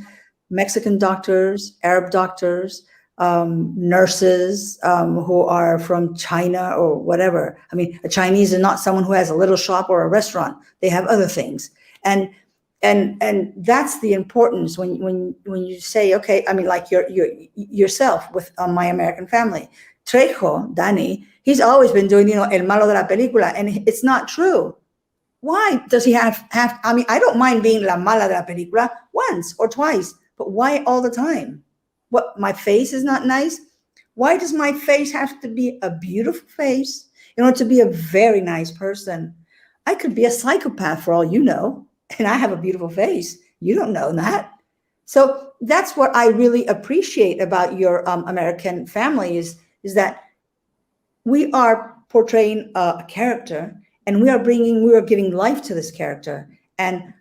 Mexican doctors, Arab doctors, nurses who are from China or whatever. I mean, a Chinese is not someone who has a little shop or a restaurant. They have other things. And that's the importance when you say, okay, I mean, like yourself with My American Family. Trejo, Danny, he's always been doing, el malo de la película, and it's not true. Why does he have, I mean, I don't mind being la mala de la película once or twice, but why all the time? What, my face is not nice? Why does my face have to be a beautiful face in order to be a very nice person? I could be a psychopath for all you know, and I have a beautiful face. You don't know that. So that's what I really appreciate about your American Family is that we are portraying a character, and we are giving life to this character. And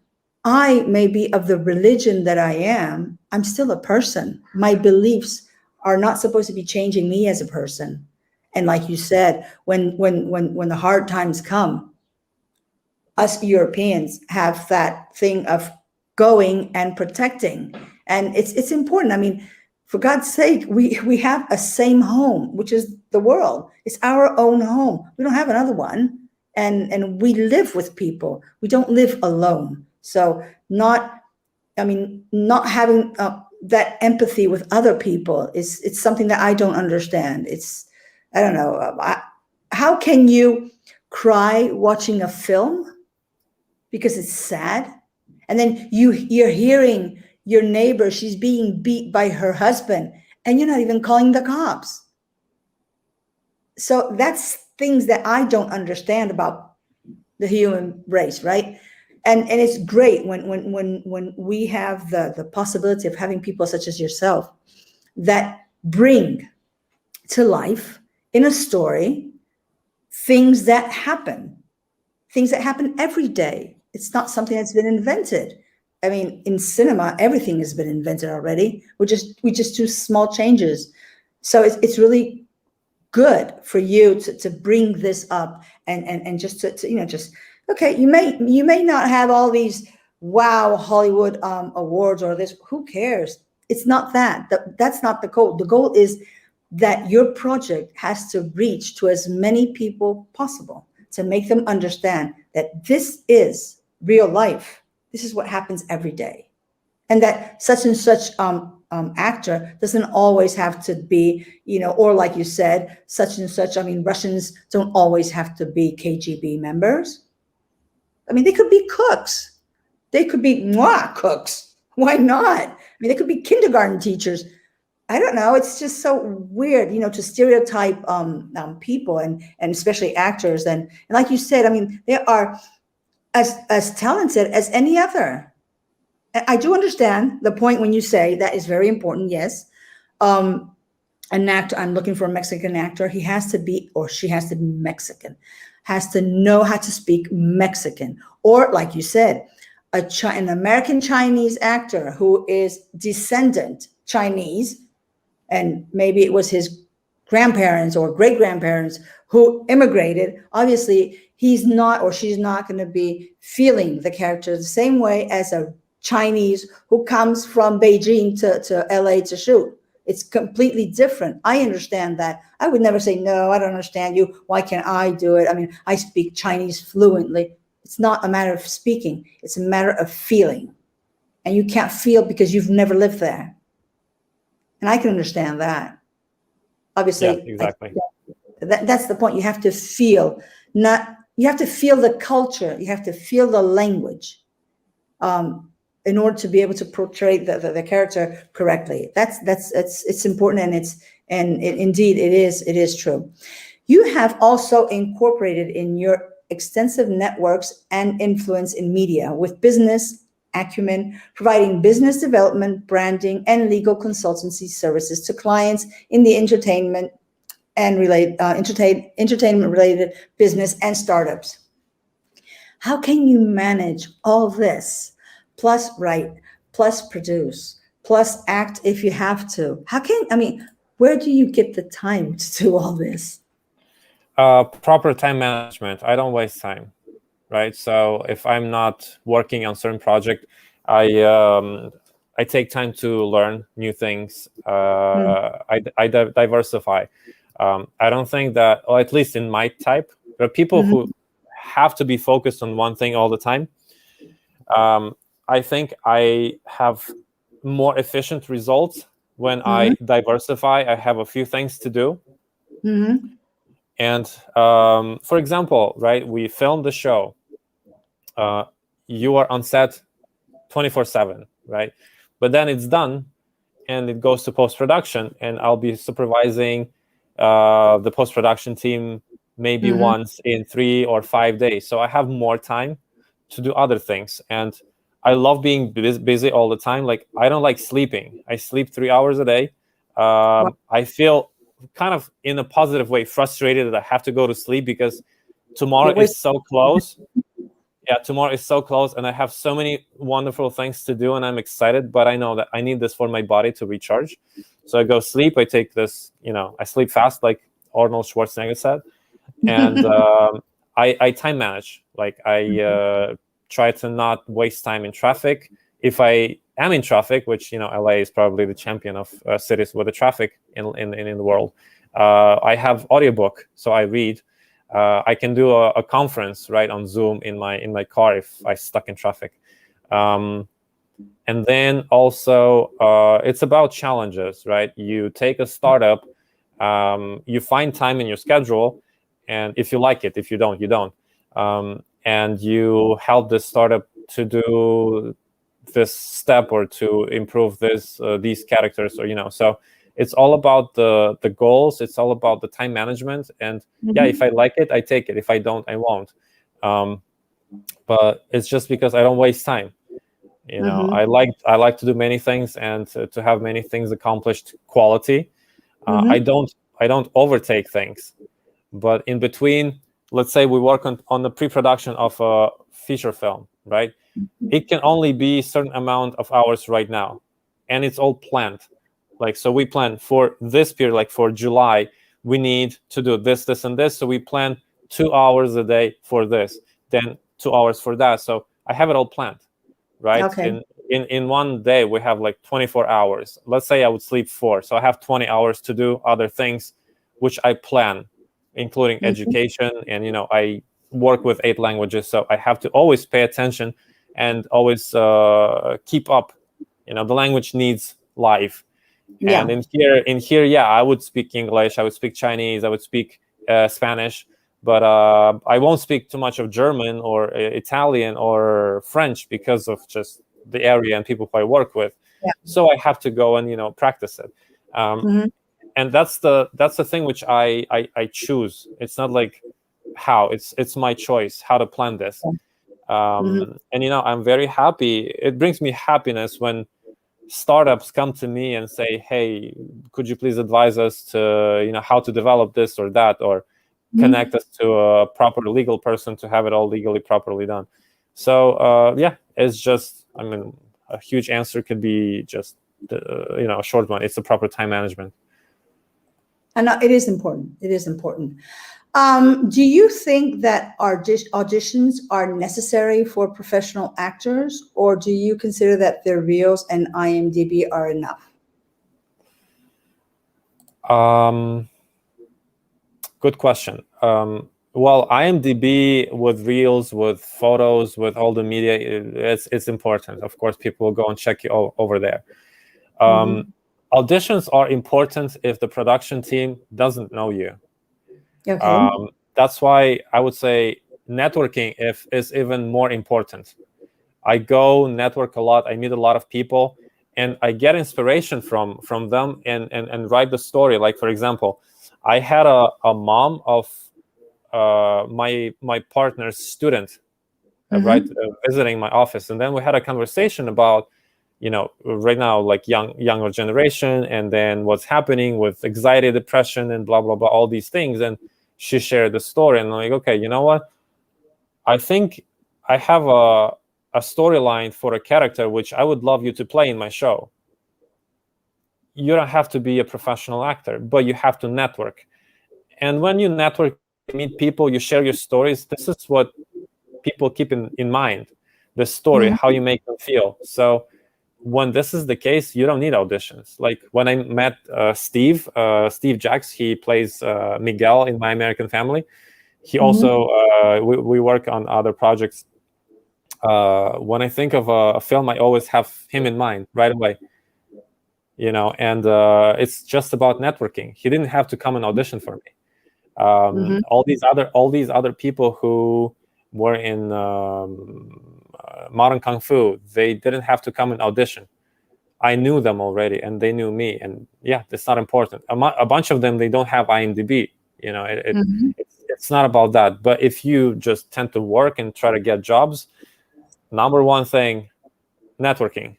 I may be of the religion that I am, I'm still a person. My beliefs are not supposed to be changing me as a person. And like you said, when the hard times come, us Europeans have that thing of going and protecting. And it's important. I mean, for God's sake, we have a same home, which is the world. It's our own home. We don't have another one. And we live with people. We don't live alone. So not having that empathy with other people it's something that I don't understand. I don't know. How can you cry watching a film because it's sad, and then you're hearing your neighbor, she's being beat by her husband, and you're not even calling the cops. So that's things that I don't understand about the human race, right? And it's great when we have the possibility of having people such as yourself that bring to life in a story things that happen every day. It's not something that's been invented. I mean, in cinema, everything has been invented already. We just do small changes. So it's really good for you to bring this up and just to just, okay, you may not have all these wow Hollywood awards or this, who cares? It's not that. That's not the goal. The goal is that your project has to reach to as many people possible, to make them understand that this is real life. This is what happens every day. And that such and such actor doesn't always have to be, or like you said, such and such. I mean, Russians don't always have to be KGB members. I mean, they could be cooks. They could be cooks. Why not? I mean, they could be kindergarten teachers. I don't know. It's just so weird, to stereotype people and especially actors. And like you said, I mean, they are as talented as any other. And I do understand the point when you say that is very important. Yes. An actor, I'm looking for a Mexican actor. He has to be, or she has to be Mexican, has to know how to speak Mexican. Or like you said, an American Chinese actor who is descendant Chinese, and maybe it was his grandparents or great grandparents who immigrated. Obviously, he's not or she's not going to be feeling the character the same way as a Chinese who comes from Beijing to LA to shoot. It's completely different. I understand that. I would never say, no, I don't understand you. Why can't I do it? I mean, I speak Chinese fluently. It's not a matter of speaking. It's a matter of feeling. And you can't feel because you've never lived there. And I can understand that. Obviously, Yeah, exactly. That's the point. You have to feel, you have to feel the culture. You have to feel the language in order to be able to portray the character correctly. It's important, and indeed it is true. You have also incorporated in your extensive networks and influence in media with business acumen, providing business development, branding, and legal consultancy services to clients in the entertainment and entertainment-related business and startups. How can you manage all this, plus write, plus produce, plus act if you have to? Where do you get the time to do all this? Proper time management. I don't waste time. Right. So if I'm not working on certain project, I take time to learn new things. I diversify. I don't think that, or at least in my type, there are people who have to be focused on one thing all the time. I think I have more efficient results when I diversify. I have a few things to do. And for example, right, we filmed the show. You are on set 24/7, right? But then it's done and it goes to post-production, and I'll be supervising the post-production team maybe once in 3 or 5 days. So I have more time to do other things. And I love being busy all the time. Like, I don't like sleeping. I sleep 3 hours a day. I feel kind of, in a positive way, frustrated that I have to go to sleep because tomorrow is so close. Yeah, tomorrow is so close, and I have so many wonderful things to do, and I'm excited, but I know that I need this for my body to recharge. So I go sleep. I take this, I sleep fast, like Arnold Schwarzenegger said, and I time manage. Like, I try to not waste time in traffic. If I am in traffic, which, LA is probably the champion of cities with the traffic in the world, I have audiobook, so I read. I can do a conference right on Zoom in my car if I stuck in traffic. And then also it's about challenges, right? You take a startup, you find time in your schedule, and if you like it, if you don't, you don't. And you help the startup to do this step or to improve these characters, or so it's all about the goals. It's all about the time management. And yeah, if I like it, I take it. If I don't, I won't. But it's just because I don't waste time. I like to do many things and to have many things accomplished quality. I don't overtake things. But in between, let's say we work on the pre-production of a feature film, right? It can only be a certain amount of hours right now, and it's all planned. So we plan for this period, like for July, we need to do this, this, and this. So we plan 2 hours a day for this, then 2 hours for that. So I have it all planned, right? Okay. In one day, we have like 24 hours. Let's say I would sleep 4. So I have 20 hours to do other things, which I plan, including education. And, I work with 8 languages. So I have to always pay attention and always keep up. The language needs life. Yeah. And in here, yeah, I would speak English, I would speak Chinese, I would speak Spanish, but I won't speak too much of German or Italian or French because of just the area and people who I work with. Yeah. So I have to go and practice it. And that's the thing which I choose. It's not like how, it's my choice how to plan this. And I'm very happy. It brings me happiness when startups come to me and say, hey, could you please advise us to how to develop this or that, or connect us to a proper legal person to have it all legally properly done. So yeah, it's just, a huge answer could be just a short one. It's the proper time management. And it is important. It is important. Do you think that auditions are necessary for professional actors, or do you consider that their reels and IMDb are enough? Good question. Well, IMDb with reels, with photos, with all the media, it's important. Of course, people will go and check you over there. Auditions are important if the production team doesn't know you. Okay. That's why I would say networking is even more important. I go network a lot. I meet a lot of people, and I get inspiration from them and write the story. Like, for example, I had a mom of my partner's student, right, visiting my office, and then we had a conversation about right now, like younger generation, and then what's happening with anxiety, depression, and blah blah blah, all these things. And she shared the story, and I'm like, okay, you know what? I think I have a storyline for a character which I would love you to play in my show. You don't have to be a professional actor, but you have to network. And when you network, meet people, you share your stories. This is what people keep in mind: the story, how you make them feel. So when this is the case, you don't need auditions. Like when I met Steve Jacks, he plays Miguel in My American Family. He also we work on other projects. When I think of a film, I always have him in mind right away. And it's just about networking. He didn't have to come and audition for me. All these other people who were in Modern Kung Fu, they didn't have to come and audition. I knew them already, and they knew me. And yeah, that's not important. A bunch of them, they don't have IMDb. It's not about that. But if you just tend to work and try to get jobs, number one thing, networking.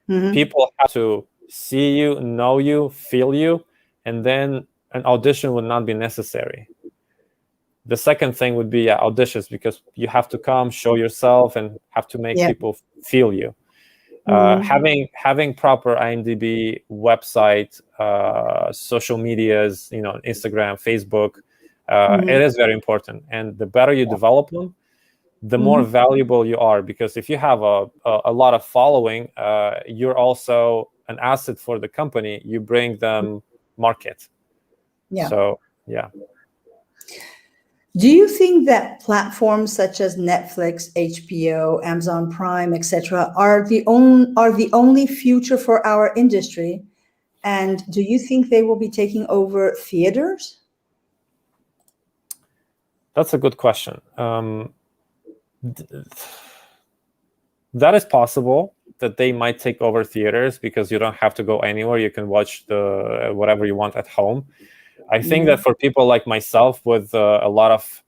People have to see you, know you, feel you, and then an audition would not be necessary. The second thing would be auditions, because you have to come, show yourself, and have to make people feel you. Having proper IMDb, website, social medias, Instagram, Facebook, it is very important. And the better you develop them, the more valuable you are. Because if you have a lot of following, you're also an asset for the company. You bring them market. Yeah. So yeah. Do you think that platforms such as Netflix, HBO, Amazon Prime, etc., are the only future for our industry? And do you think they will be taking over theaters? That's a good question. That is possible. that they might take over theaters because you don't have to go anywhere. You can watch whatever you want at home. I think that for people like myself with a lot of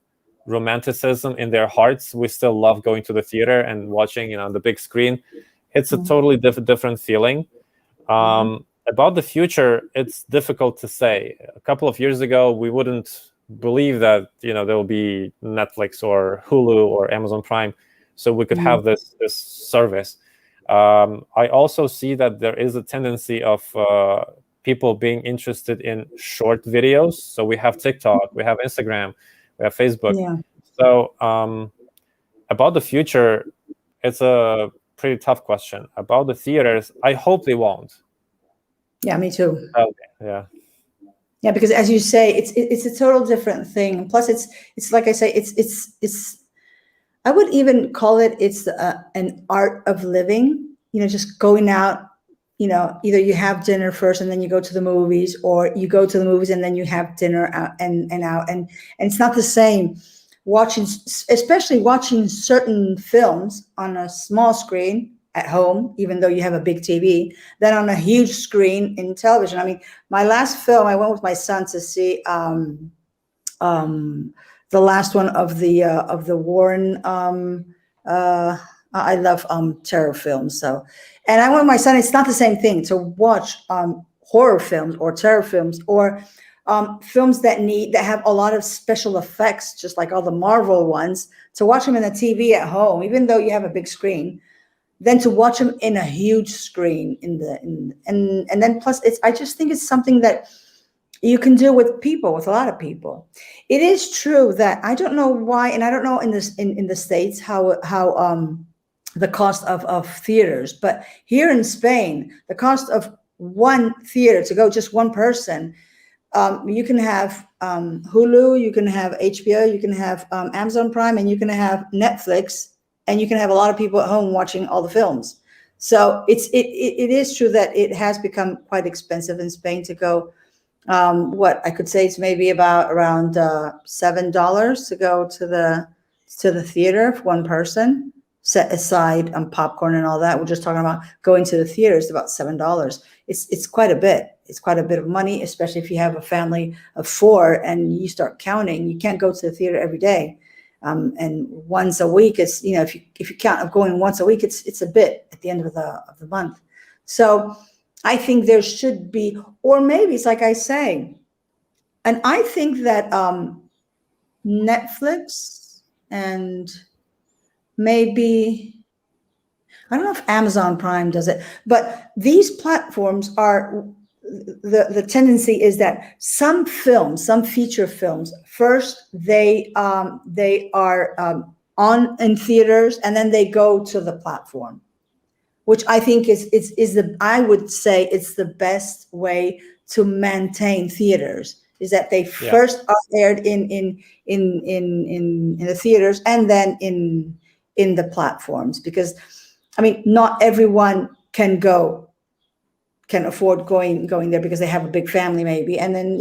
romanticism in their hearts, we still love going to the theater and watching, the big screen. It's a totally different feeling. About the future, it's difficult to say. A couple of years ago, we wouldn't believe that there will be Netflix or Hulu or Amazon Prime, so we could have this service. I also see that there is a tendency of people being interested in short videos. So we have TikTok, we have Instagram, we have Facebook. Yeah. So about the future, it's a pretty tough question. About the theaters, I hope they won't. Yeah, me too. Yeah. Yeah, because as you say, it's a total different thing. Plus, it's like I say, it's I would even call it's an art of living. Just going out. Either you have dinner first and then you go to the movies, or you go to the movies and then you have dinner out and it's not the same. Especially watching certain films on a small screen at home, even though you have a big TV, than on a huge screen in television. I mean, my last film, I went with my son to see the last one of the Warren. I love terror films, so. And I went with my son. It's not the same thing to watch horror films or terror films or films that have a lot of special effects, just like all the Marvel ones. To watch them in the TV at home, even though you have a big screen, than to watch them in a huge screen and then plus I just think it's something that you can do with a lot of people. It is true that I don't know why, and I don't know in the States how the cost of theaters, but here in Spain, the cost of one theater to go just one person, you can have Hulu, you can have HBO, you can have Amazon Prime, and you can have Netflix, and you can have a lot of people at home watching all the films. So it is true that it has become quite expensive in Spain to go. What I could say it's maybe around $7 to go to the theater for one person. Set aside popcorn and all that. We're just talking about going to the theater. It's about $7. It's quite a bit. It's quite a bit of money, especially if you have a family of 4 and you start counting. You can't go to the theater every day, and once a week. It's if you count of going once a week, it's a bit at the end of the month. So I think there should be, or maybe it's like I say, and I think that Netflix and maybe, I don't know if Amazon Prime does it, but these platforms are, the tendency is that some feature films, first they are on in theaters and then they go to the platform, which I think I would say it's the best way to maintain theaters, is that they first are aired in the theaters and then in the platforms, because I mean, not everyone can afford going there because they have a big family maybe, and then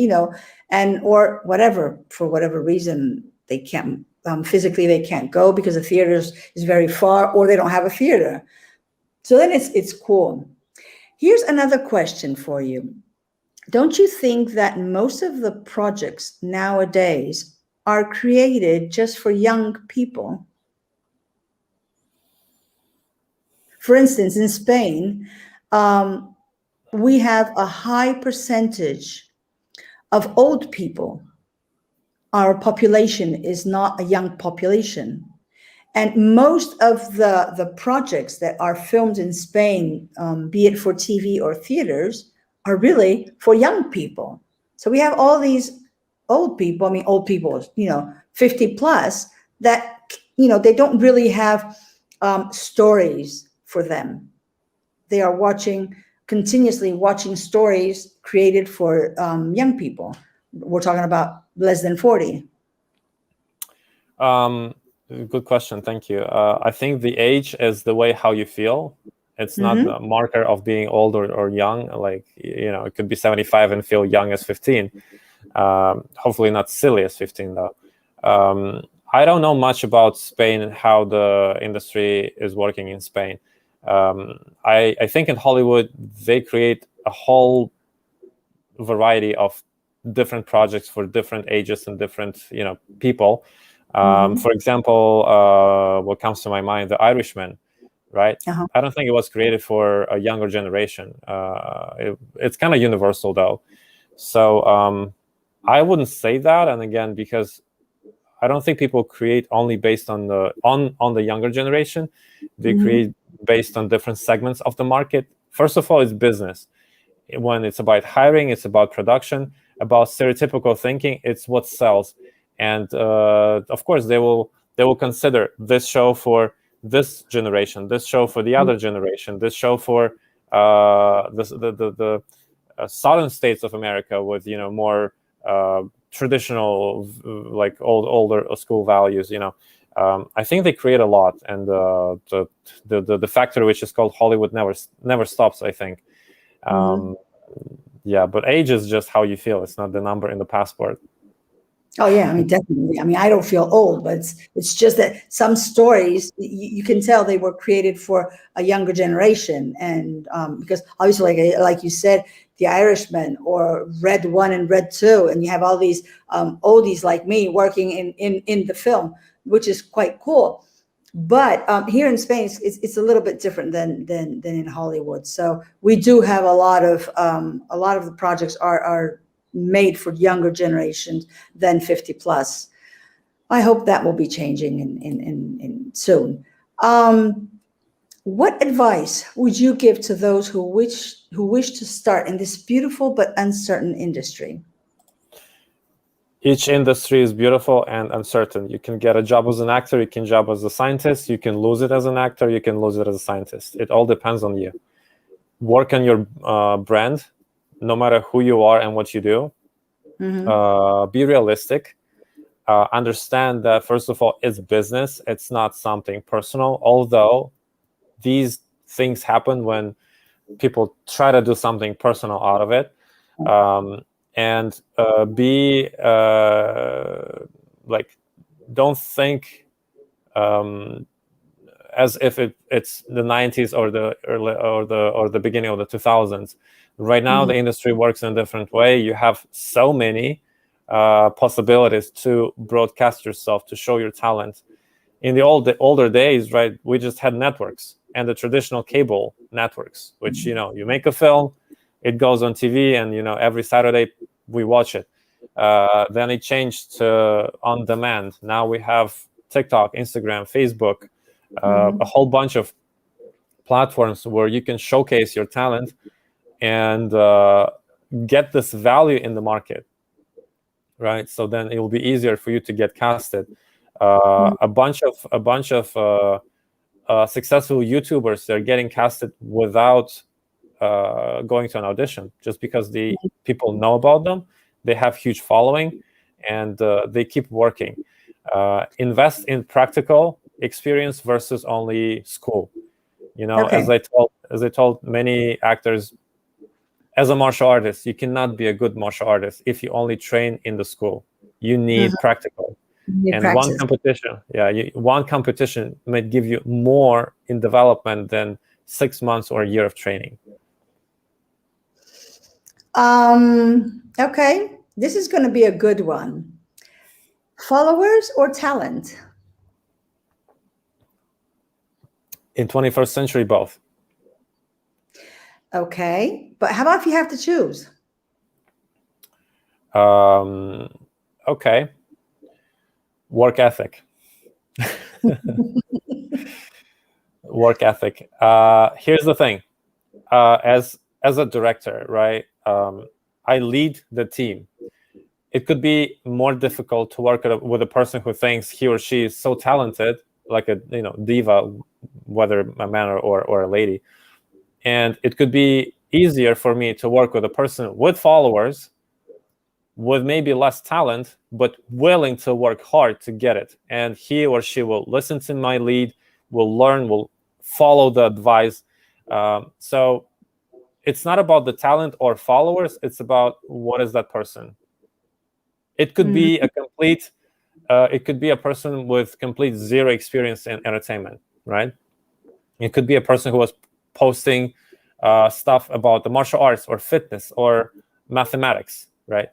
or whatever, for whatever reason they can't physically they can't go because the theater is very far, or they don't have a theater. So then it's cool. Here's another question for you. Don't you think that most of the projects nowadays are created just for young people? For instance, in Spain, we have a high percentage of old people. Our population is not a young population. And most of the projects that are filmed in Spain, be it for TV or theaters, are really for young people. So we have all these old people, 50 plus, that, they don't really have stories for them. They are continuously watching stories created for young people. We're talking about less than 40. Good question. Thank you. I think the age is the way how you feel. It's not a marker of being old or young. Like, it could be 75 and feel young as 15. Hopefully not silly as 15 though. I don't know much about Spain and how the industry is working in Spain. I think in Hollywood they create a whole variety of different projects for different ages and different people. For example, what comes to my mind, The Irishman, right? I don't think it was created for a younger generation. It's kind of universal though. So I wouldn't say that. And again, because I don't think people create only based on the younger generation. They create based on different segments of the market. First of all, it's business. When it's about hiring, it's about production, about stereotypical thinking, it's what sells. And of course, they will consider this show for this generation, this show for the other generation, this show for the southern states of America with more traditional, like older school values. I think they create a lot, and the factor which is called Hollywood never stops, I think. Yeah, but age is just how you feel. It's not the number in the passport. Oh yeah, I mean, definitely. I mean, I don't feel old, but it's just that some stories you can tell they were created for a younger generation, and because obviously, like you said, The Irishman or Red 1 and Red 2, and you have all these oldies like me working in the film, which is quite cool. But here in Spain, it's a little bit different than in Hollywood. So we do have a lot of the projects are made for younger generations than 50 plus. I hope that will be changing in soon. What advice would you give to those who wish to start in this beautiful but uncertain industry? Each industry is beautiful and uncertain. You can get a job as an actor, you can job as a scientist, you can lose it as an actor, you can lose it as a scientist. It all depends on you. Work on your brand, no matter who you are and what you do. Be realistic. Understand that, first of all, it's business. It's not something personal, although these things happen when people try to do something personal out of it. And be like, don't think as if it's the 90s or the beginning of the 2000s. Right now, the industry works in a different way. You have so many possibilities to broadcast yourself, to show your talent. In the older days, right, we just had networks and the traditional cable networks, which you make a film, it goes on TV, and every Saturday we watch it. Then it changed to on demand. Now we have TikTok, Instagram, Facebook, a whole bunch of platforms where you can showcase your talent and get this value in the market, right? So then it will be easier for you to get casted. A bunch of successful YouTubers, they're getting casted without going to an audition, just because the people know about them, they have huge following, and they keep working. Invest in practical experience versus only school. Okay. As I told many actors, as a martial artist, you cannot be a good martial artist if you only train in the school. You need practical. And practice. one competition might give you more in development than 6 months or a year of training. Okay, this is going to be a good one. Followers or talent? In 21st century, both. Okay, but how about if you have to choose? Okay. Work ethic. Work ethic. Here's the thing. As a director, right? I lead the team. It could be more difficult to work with a person who thinks he or she is so talented, like a diva, whether a man or a lady. And it could be easier for me to work with a person with followers, with maybe less talent, but willing to work hard to get it. And he or she will listen to my lead, will learn, will follow the advice. So it's not about the talent or followers. It's about what is that person. It could be a complete, it could be a person with complete zero experience in entertainment, right? It could be a person who was posting stuff about the martial arts or fitness or mathematics, right?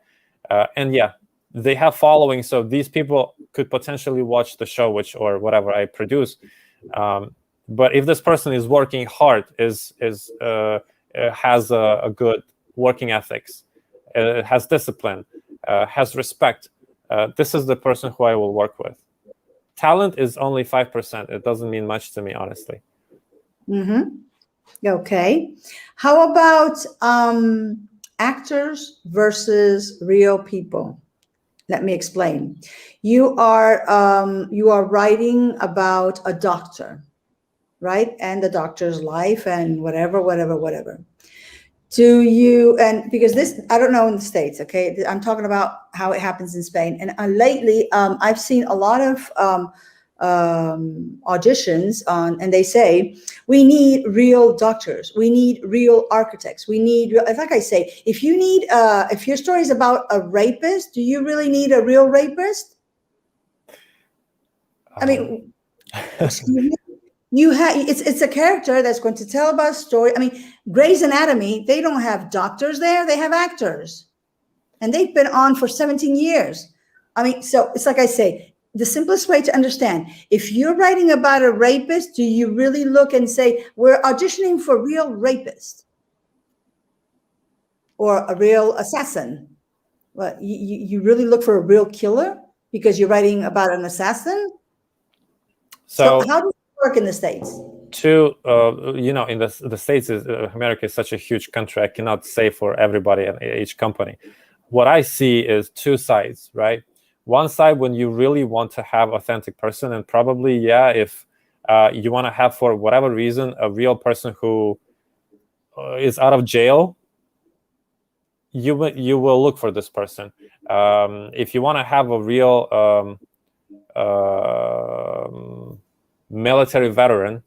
And yeah, they have following, so these people could potentially watch the show, or whatever I produce. But if this person is working hard, has a good working ethics, has discipline, has respect, this is the person who I will work with. Talent is only 5%. It doesn't mean much to me, honestly. Okay. How about actors versus real people? Let me explain. You are writing about a doctor, right? And the doctor's life and whatever. Do you, and because this, I don't know in the States, okay? I'm talking about how it happens in Spain. And lately, I've seen a lot of auditions and they say, we need real doctors. We need real architects. We need, like I say, if your story is about a rapist, do you really need a real rapist? I mean, excuse me? It's a character that's going to tell about a story. I mean, Grey's Anatomy, they don't have doctors there, they have actors. And they've been on for 17 years. I mean, so it's like I say, the simplest way to understand, if you're writing about a rapist, do you really look and say, we're auditioning for a real rapist or a real assassin? Well, you really look for a real killer because you're writing about an assassin? So how does work in the States? In the States, America is such a huge country. I cannot say for everybody and each company. What I see is two sides, right? One side, when you really want to have authentic person, and probably, yeah, if you want to have, for whatever reason, a real person who is out of jail, you will look for this person. If you want to have a real military veteran,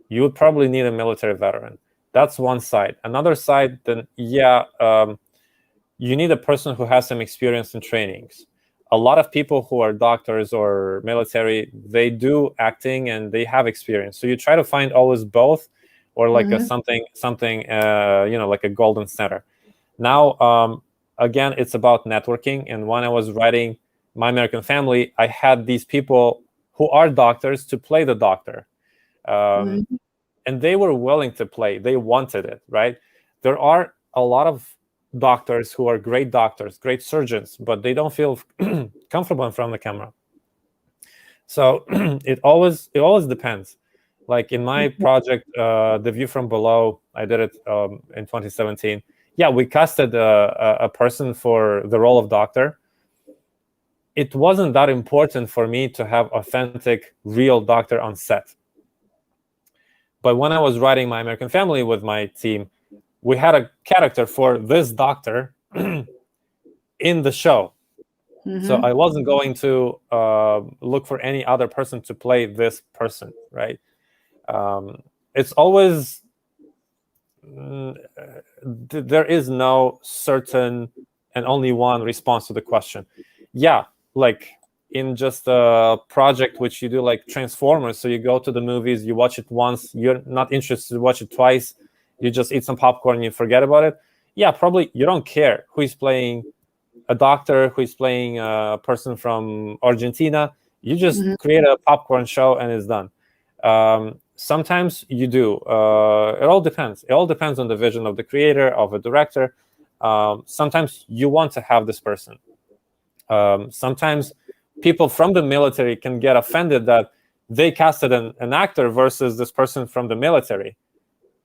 you would probably need a military veteran. That's one side. Another side, then, yeah, you need a person who has some experience in trainings. A lot of people who are doctors or military, they do acting and they have experience. So you try to find always both, or like something, like a golden center. Now, again, it's about networking. And when I was writing My American Family, I had these people who are doctors to play the doctor. And they were willing to play. They wanted it, right? There are a lot of doctors who are great doctors, great surgeons, but they don't feel comfortable in front of the camera. So it always depends. Like in my project, The View from Below, I did it in 2017. Yeah, we casted a person for the role of doctor. It wasn't that important for me to have authentic, real doctor on set. But when I was writing My American Family with my team, we had a character for this doctor in the show. So I wasn't going to look for any other person to play this person, right? It's always, there is no certain and only one response to the question. Yeah, like in just a project which you do like Transformers, so you go to the movies, you watch it once, you're not interested to watch it twice, you just eat some popcorn and you forget about it. Yeah, probably you don't care who is playing a doctor, who is playing a person from Argentina. You just create a popcorn show and it's done. Sometimes you do. It all depends. It all depends on the vision of the creator, of a director. Sometimes you want to have this person. Sometimes people from the military can get offended that they casted an actor versus this person from the military,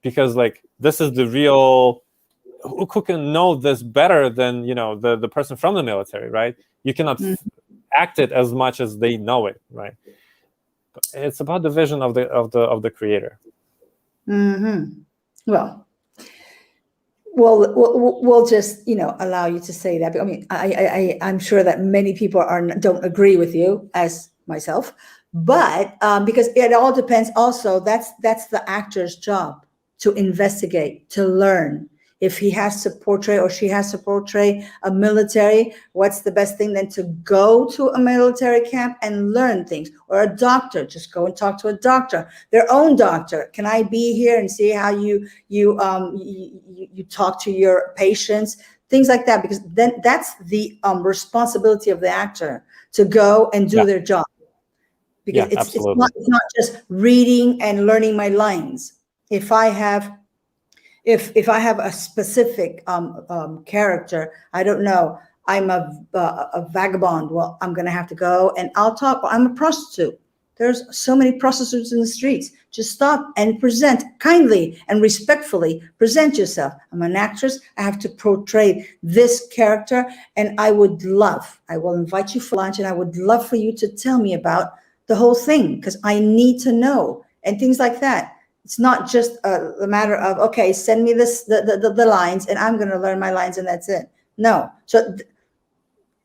because like this is the real, who can know this better than the person from the military, right? You cannot act it as much as they know it, right? It's about the vision of the creator. Well, we'll just allow you to say that. But, I mean, I'm sure that many people don't agree with you, as myself, but because it all depends. Also, that's the actor's job, to investigate, to learn. If he has to portray or she has to portray a military, what's the best thing then to go to a military camp and learn things? Or a doctor, just go and talk to a doctor, their own doctor. Can I be here and see how you talk to your patients? Things like that, because then that's the responsibility of the actor to go and do their job. Because it's not just reading and learning my lines. If I have a specific character, I don't know, I'm a vagabond. Well, I'm going to have to go and I'll talk. I'm a prostitute. There's so many prostitutes in the streets. Just stop and present kindly and respectfully. Present yourself. I'm an actress. I have to portray this character, and I will invite you for lunch, and I would love for you to tell me about the whole thing, because I need to know, and things like that. It's not just a matter of, okay, send me the lines and I'm going to learn my lines and that's it. No. So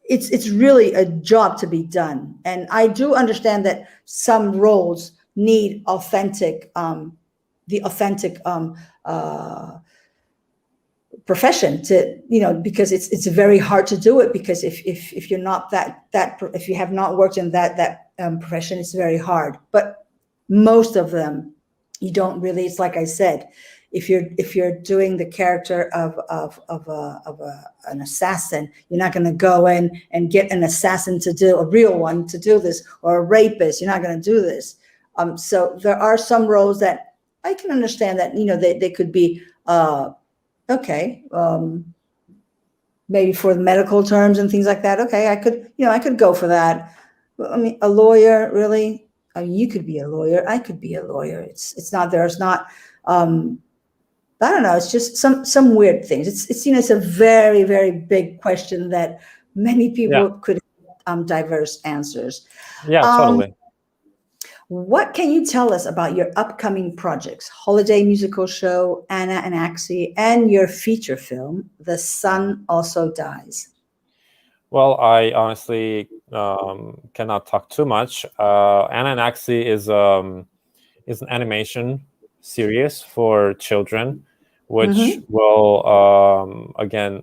it's really a job to be done. And I do understand that some roles need the authentic profession to, because it's very hard to do it, because if you're not if you have not worked in that profession, it's very hard. But most of them, you don't really. It's like I said, if you're doing the character of an assassin, you're not going to go in and get an assassin to do a real one to do this, or a rapist. You're not going to do this. So there are some roles that I can understand that they could be okay. Maybe for the medical terms and things like that. Okay, I could go for that. I mean, a lawyer, really. I mean, you could be a lawyer. I could be a lawyer. It's not. There's not. I don't know. It's just some weird things. It's a very, very big question that many people could have diverse answers. Yeah, totally. What can you tell us about your upcoming projects? Holiday musical show, Anna and Axie, and your feature film, The Sun Also Dies. Well, I honestly cannot talk too much. Anna and Axie is an animation series for children, which will again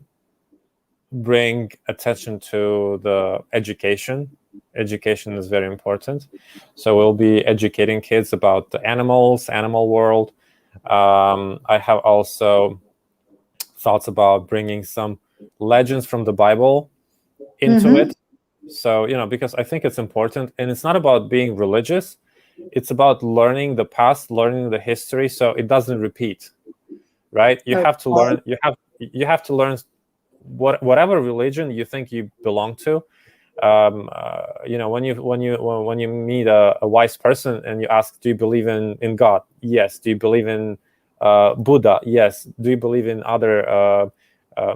bring attention to the education. Education is very important. So we'll be educating kids about the animals, animal world. I have also thoughts about bringing some legends from the Bible into it. So, because I think it's important, and it's not about being religious. It's about learning the past, learning the history, so it doesn't repeat, right? You have to learn. You have to learn whatever religion you think you belong to. When you meet a wise person and you ask, do you believe in God? Yes. Do you believe in Buddha? Yes. Do you believe in other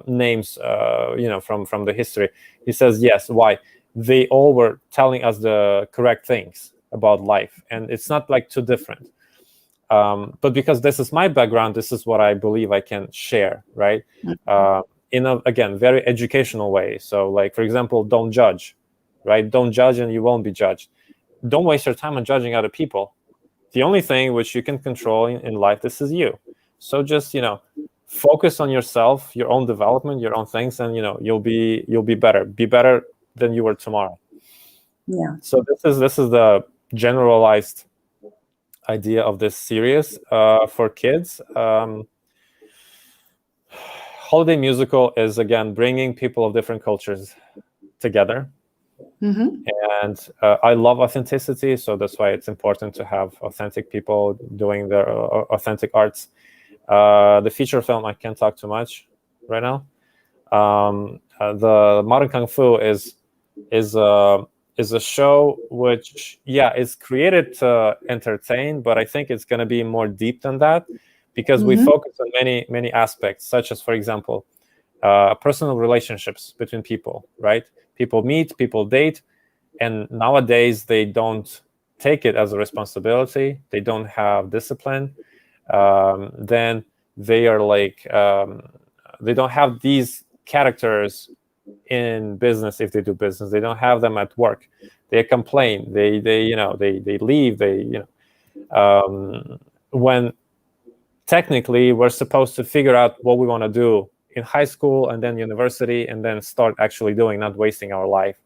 names from the history? He says yes. Why? They all were telling us the correct things about life, and it's not like too different. But because this is my background, this is what I believe I can share, right? In a, again, very educational way. So, like, for example, don't judge, right? Don't judge and you won't be judged. Don't waste your time on judging other people. The only thing which you can control in life, this is you. So just, focus on yourself, your own development, your own things, and, you'll be better. Be better than you were tomorrow. Yeah. So this is the generalized idea of this series for kids. Holiday musical is, again, bringing people of different cultures together. And I love authenticity, so that's why it's important to have authentic people doing their authentic arts. The feature film, I can't talk too much right now. The Modern Kung Fu is a show which, is created to entertain, but I think it's going to be more deep than that, because we focus on many aspects, such as, for example, personal relationships between people, right? People meet, people date, and nowadays they don't take it as a responsibility. They don't have discipline. Then they are like, they don't have these characters in business. If they do business, they don't have them at work. They complain. They leave. When technically we're supposed to figure out what we want to do in high school and then university and then start actually doing, not wasting our life.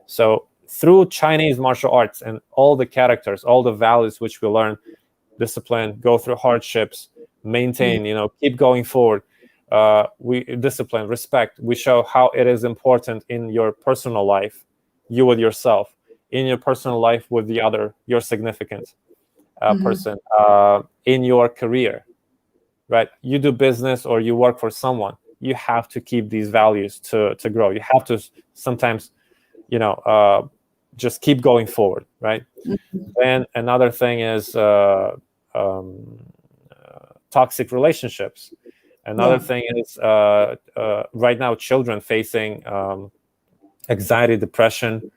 So through Chinese martial arts and all the characters, all the values which we learn, discipline, go through hardships, maintain, keep going forward, we discipline, respect, we show how it is important in your personal life, you with yourself, in your personal life with the other, your significant person, in your career, right? You do business or you work for someone, you have to keep these values to grow. You have to sometimes, just keep going forward, right? And another thing is toxic relationships. Another thing is right now children facing anxiety, depression,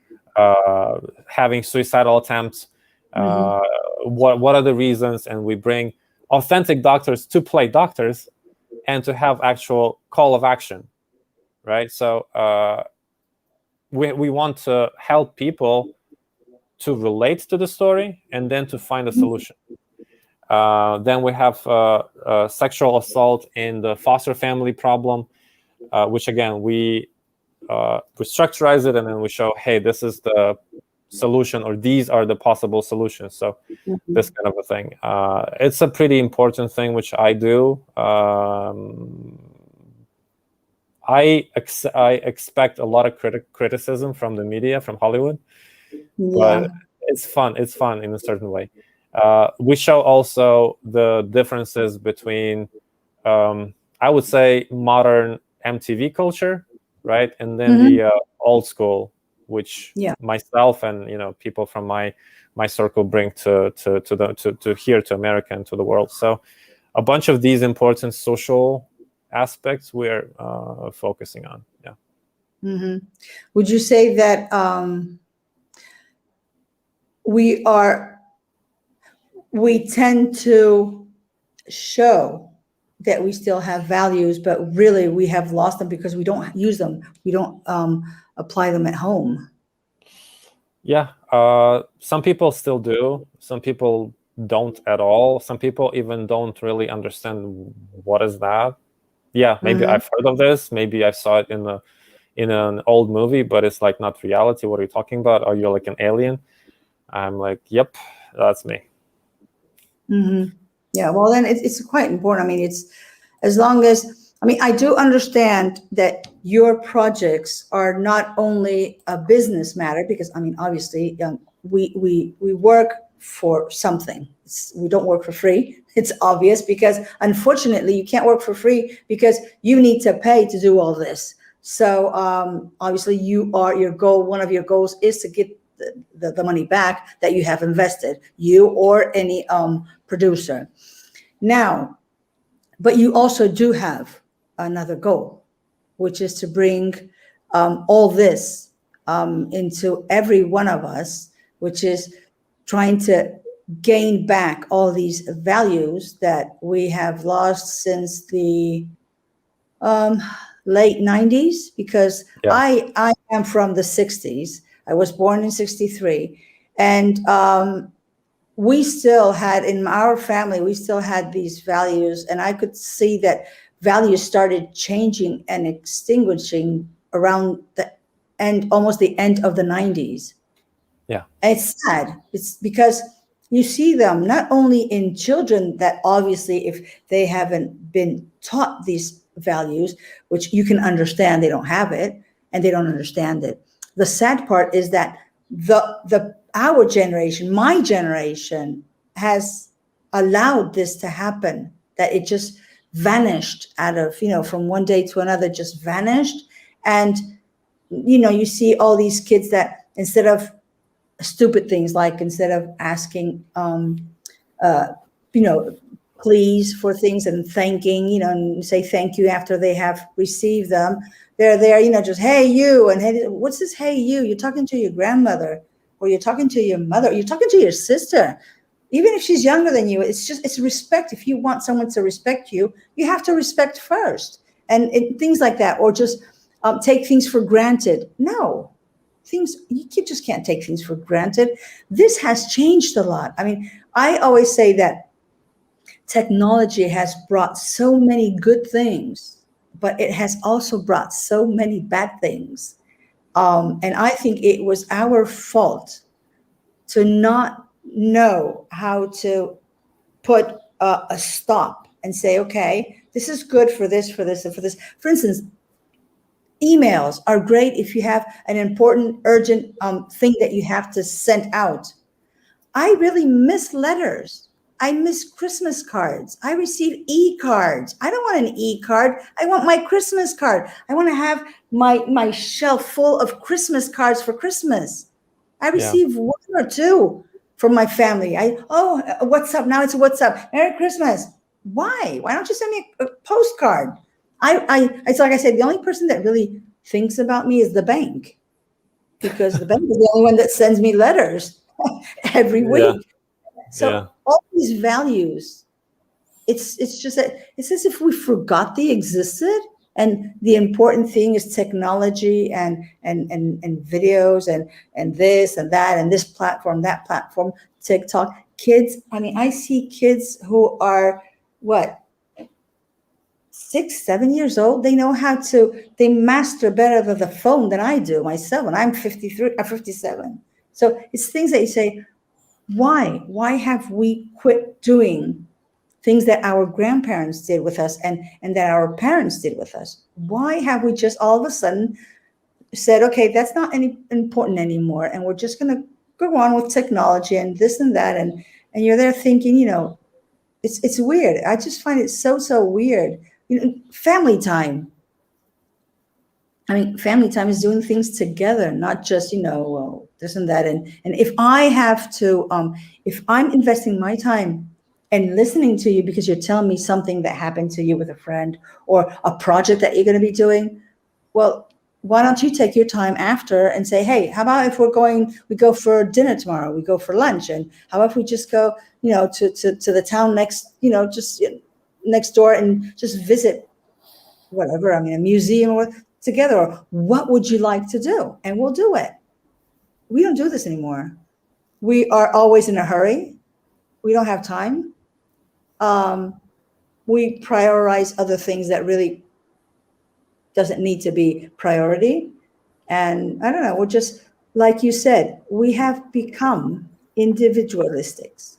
having suicidal attempts. What are the reasons? And we bring authentic doctors to play doctors and to have actual call of action, right? So we want to help people to relate to the story and then to find a solution. Then we have sexual assault in the foster family problem, which again, we structurize it and then we show, hey, this is the solution or these are the possible solutions. So this kind of a thing. It's a pretty important thing which I do. I expect a lot of criticism from the media, from Hollywood, but it's fun. It's fun in a certain way. We show also the differences between, I would say, modern MTV culture, right, and then the old school, which myself and people from my circle bring to here, to America and to the world. So a bunch of these important social aspects we're focusing on. Would you say that we tend to show that we still have values, but really we have lost them because we don't use them, we don't apply them at home? Some people still do, some people don't at all, some people even don't really understand what is that. Maybe I've heard of this, maybe I saw it in an old movie, but it's like not reality. What are you talking about? Are you like an alien? I'm like, yep, that's me. Well, then it's quite important. I mean, it's as long as, I do understand that your projects are not only a business matter, because obviously we work for something. We don't work for free. It's obvious, because unfortunately you can't work for free because you need to pay to do all this. So obviously one of your goals is to get the money back that you have invested, you or any producer. Now, but you also do have another goal, which is to bring all this into every one of us, which is trying to gain back all these values that we have lost since the late 90s, because I am from the 60s. I was born in 63, and we still had, in our family, we still had these values, and I could see that values started changing and extinguishing around almost the end of the 90s. And it's sad. It's because you see them not only in children that obviously, if they haven't been taught these values, which you can understand, they don't have it and they don't understand it. The sad part is that our generation, my generation, has allowed this to happen, that it just vanished out of, from one day to another, just vanished. And, you see all these kids that instead of stupid things, like instead of asking, please for things and thanking, and say thank you after they have received them, they're there, just, hey, you, and hey, what's this, hey, you? You're talking to your grandmother, or you're talking to your mother, or you're talking to your sister, even if she's younger than you. It's respect. If you want someone to respect you, you have to respect first, and things like that, or just take things for granted. No, you just can't take things for granted. This has changed a lot. I always say that technology has brought so many good things, but it has also brought so many bad things. And I think it was our fault to not know how to put a stop and say, okay, this is good for this, for this, and for this. For instance, emails are great if you have an important, urgent thing that you have to send out. I really miss letters. I miss Christmas cards. I receive e-cards. I don't want an e-card. I want my Christmas card. I want to have my shelf full of Christmas cards for Christmas. I receive one or two from my family. What's up? Now it's what's up. Merry Christmas. Why? Why don't you send me a postcard? It's like I said, the only person that really thinks about me is the bank, because the bank is the only one that sends me letters every week. So all these values, it's just that it's as if we forgot they existed. And the important thing is technology and videos and this and that and this platform, that platform, TikTok. Kids, I mean, I see kids who are what, 6, 7 years old. They know how to, they master better than the phone than I do myself. And I'm 57. So it's things that you say, why? Why have we quit doing things that our grandparents did with us and that our parents did with us? Why have we just all of a sudden said, okay, that's not any important anymore, and we're just going to go on with technology and this and that, and you're there thinking, it's weird. I just find it so weird. Family time. I mean, family time is doing things together, not just, this and that. And if I have to, if I'm investing my time and listening to you because you're telling me something that happened to you with a friend or a project that you're going to be doing, well, why don't you take your time after and say, hey, how about if we go for dinner tomorrow, we go for lunch, and how about if we just go, to the town next, just next door and just visit whatever, I mean, a museum or together, or what would you like to do? And we'll do it. We don't do this anymore. We are always in a hurry. We don't have time. We prioritize other things that really doesn't need to be priority. And I don't know, we're just, like you said, we have become individualistics.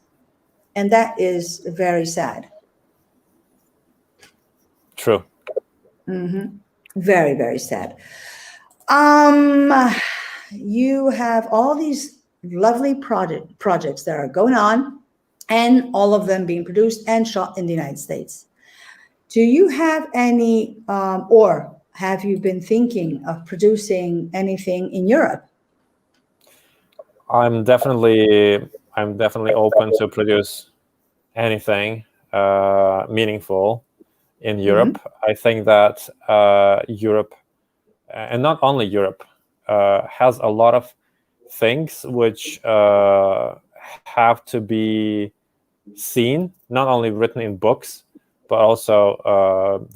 And that is very sad. True. Mm-hmm. Very, very sad. You have all these lovely projects that are going on, and all of them being produced and shot in the United States. Do you have any, or have you been thinking of producing anything in Europe? I'm definitely open to produce anything meaningful in Europe. Mm-hmm. I think that Europe, and not only Europe, has a lot of things which have to be seen, not only written in books, but also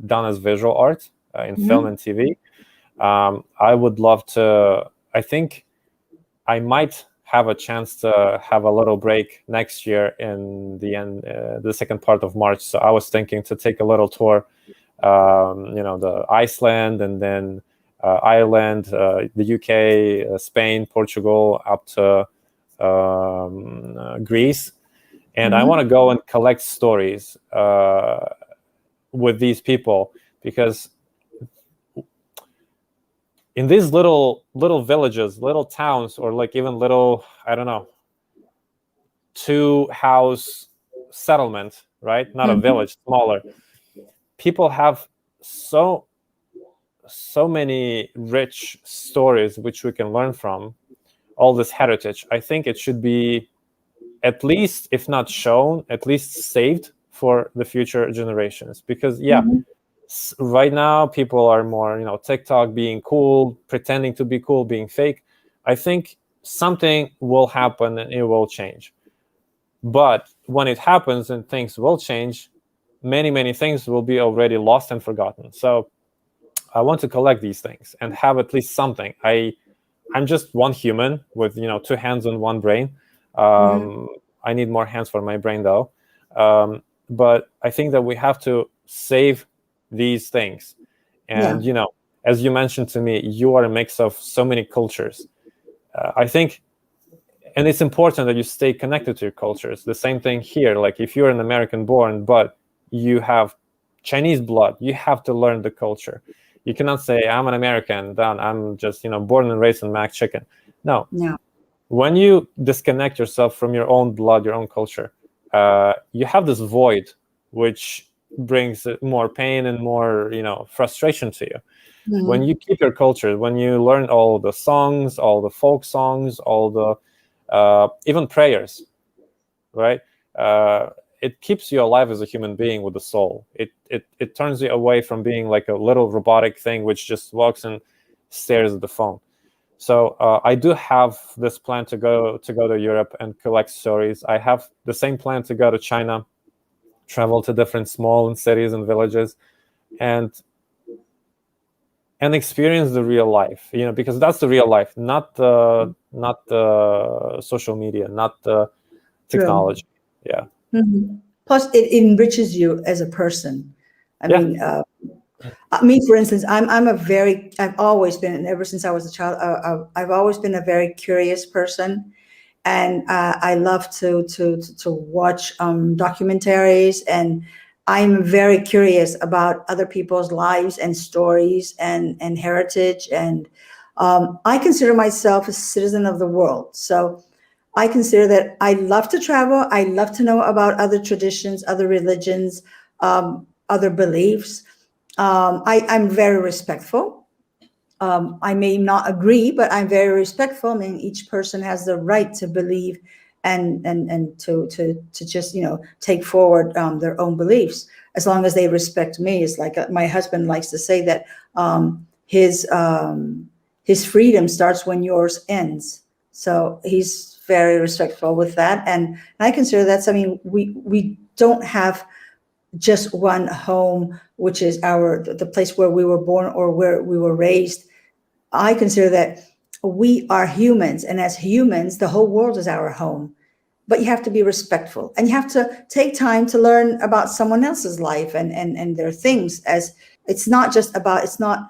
done as visual art in mm-hmm. film and TV. I would love to. I think I might have a chance to have a little break next year in the end, the second part of March. So I was thinking to take a little tour, the Iceland, and then Ireland, the UK, Spain, Portugal, up to Greece. And mm-hmm. I want to go and collect stories with these people, because in these little villages, little towns, or like even little, I don't know, 2-house settlement, right? Not mm-hmm. a village, smaller. People have so many rich stories which we can learn from, all this heritage. I think it should be, at least, if not shown, at least saved for the future generations. Because mm-hmm. right now people are more, TikTok, being cool, pretending to be cool, being fake. I think something will happen and it will change. But when it happens and things will change, many things will be already lost and forgotten. So I want to collect these things and have at least something. I'm just one human with 2 hands and 1 brain. Mm-hmm. I need more hands for my brain though. But I think that we have to save these things. And as you mentioned to me, you are a mix of so many cultures. I think, and it's important that you stay connected to your cultures. The same thing here. Like if you're an American born, but you have Chinese blood, you have to learn the culture. You cannot say, I'm an American, then I'm just, born and raised in Mac Chicken. No. When you disconnect yourself from your own blood, your own culture, you have this void, which brings more pain and more, frustration to you. When you keep your culture, when you learn all the songs, all the folk songs, all the even prayers, right? It keeps you alive as a human being with a soul. It turns you away from being like a little robotic thing which just walks and stares at the phone. So I do have this plan to go to Europe and collect stories. I have the same plan to go to China, travel to different small cities and villages, and experience the real life, because that's the real life, not the social media, not the technology. Yeah. Plus, it enriches you as a person. I mean, for instance, I've always been, and ever since I was a child, I've always been a very curious person, and I love to watch documentaries, and I'm very curious about other people's lives and stories and heritage, and I consider myself a citizen of the world. So I consider that I love to travel. I love to know about other traditions, other religions, other beliefs. I'm very respectful. I may not agree, but I'm very respectful. I mean, each person has the right to believe and to just take forward their own beliefs, as long as they respect me. It's like my husband likes to say that his freedom starts when yours ends. So he's very respectful with that, and I consider that's. I mean, we don't have just one home, which is the place where we were born or where we were raised. I consider that we are humans, and as humans, the whole world is our home. But you have to be respectful, and you have to take time to learn about someone else's life and their things. As it's not just about, it's not.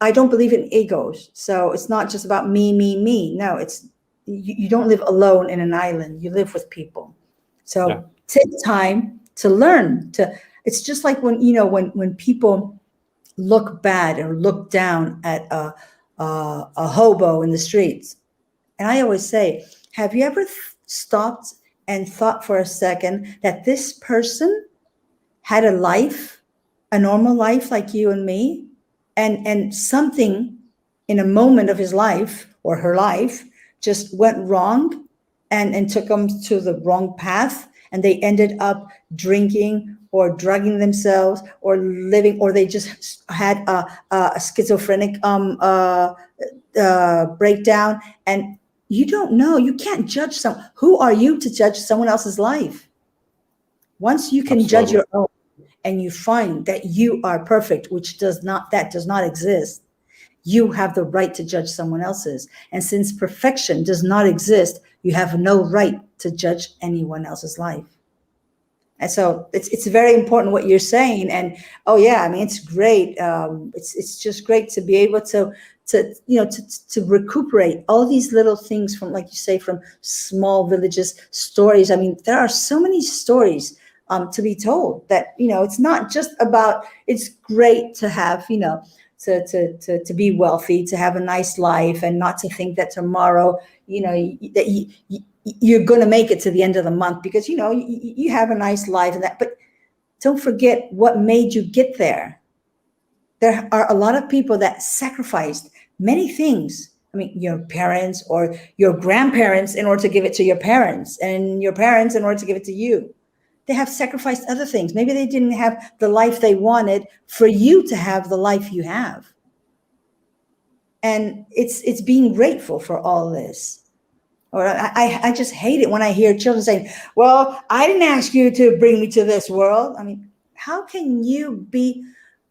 I don't believe in egos, so it's not just about me, me, me. No, it's you don't live alone in an island. You live with people. So take time to learn. It's just like when people look bad or look down at a hobo in the streets. And I always say, have you ever stopped and thought for a second that this person had a life, a normal life like you and me, and something in a moment of his life or her life just went wrong and took them to the wrong path, and they ended up drinking or drugging themselves or living, or they just had a schizophrenic breakdown. And you don't know, you can't judge who are you to judge someone else's life? Once you can judge your own, and you find that you are perfect, which does not exist, you have the right to judge someone else's. And since perfection does not exist, you have no right to judge anyone else's life. And so it's very important what you're saying. And I mean, it's great. It's just great to be able to recuperate all these little things from, like you say, from small villages, stories. I mean, there are so many stories to be told that, it's not just about, it's great to have, to be wealthy, to have a nice life, and not to think that tomorrow, that you're going to make it to the end of the month because, you have a nice life and that, but don't forget what made you get there. There are a lot of people that sacrificed many things. I mean, your parents or your grandparents in order to give it to your parents, and your parents in order to give it to you. They have sacrificed other things. Maybe they didn't have the life they wanted for you to have the life you have. And it's being grateful for all this. Or I just hate it when I hear children saying, well, I didn't ask you to bring me to this world. I mean, how can you be,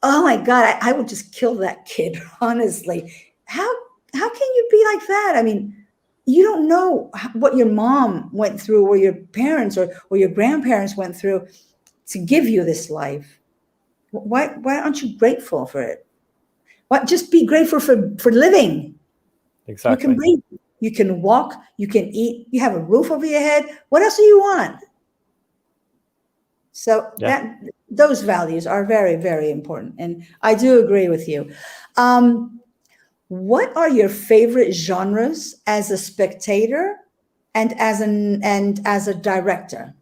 oh my God, I would just kill that kid, honestly. How can you be like that? I mean, you don't know what your mom went through, or your parents, or your grandparents went through to give you this life. Why aren't you grateful for it? What, just be grateful for living. You can Exactly. breathe, you can walk, you can eat, you have a roof over your head. What else do you want? So Yeah. those values are very, very important, and I do agree with you. Um, what are your favorite genres as a spectator and as a director?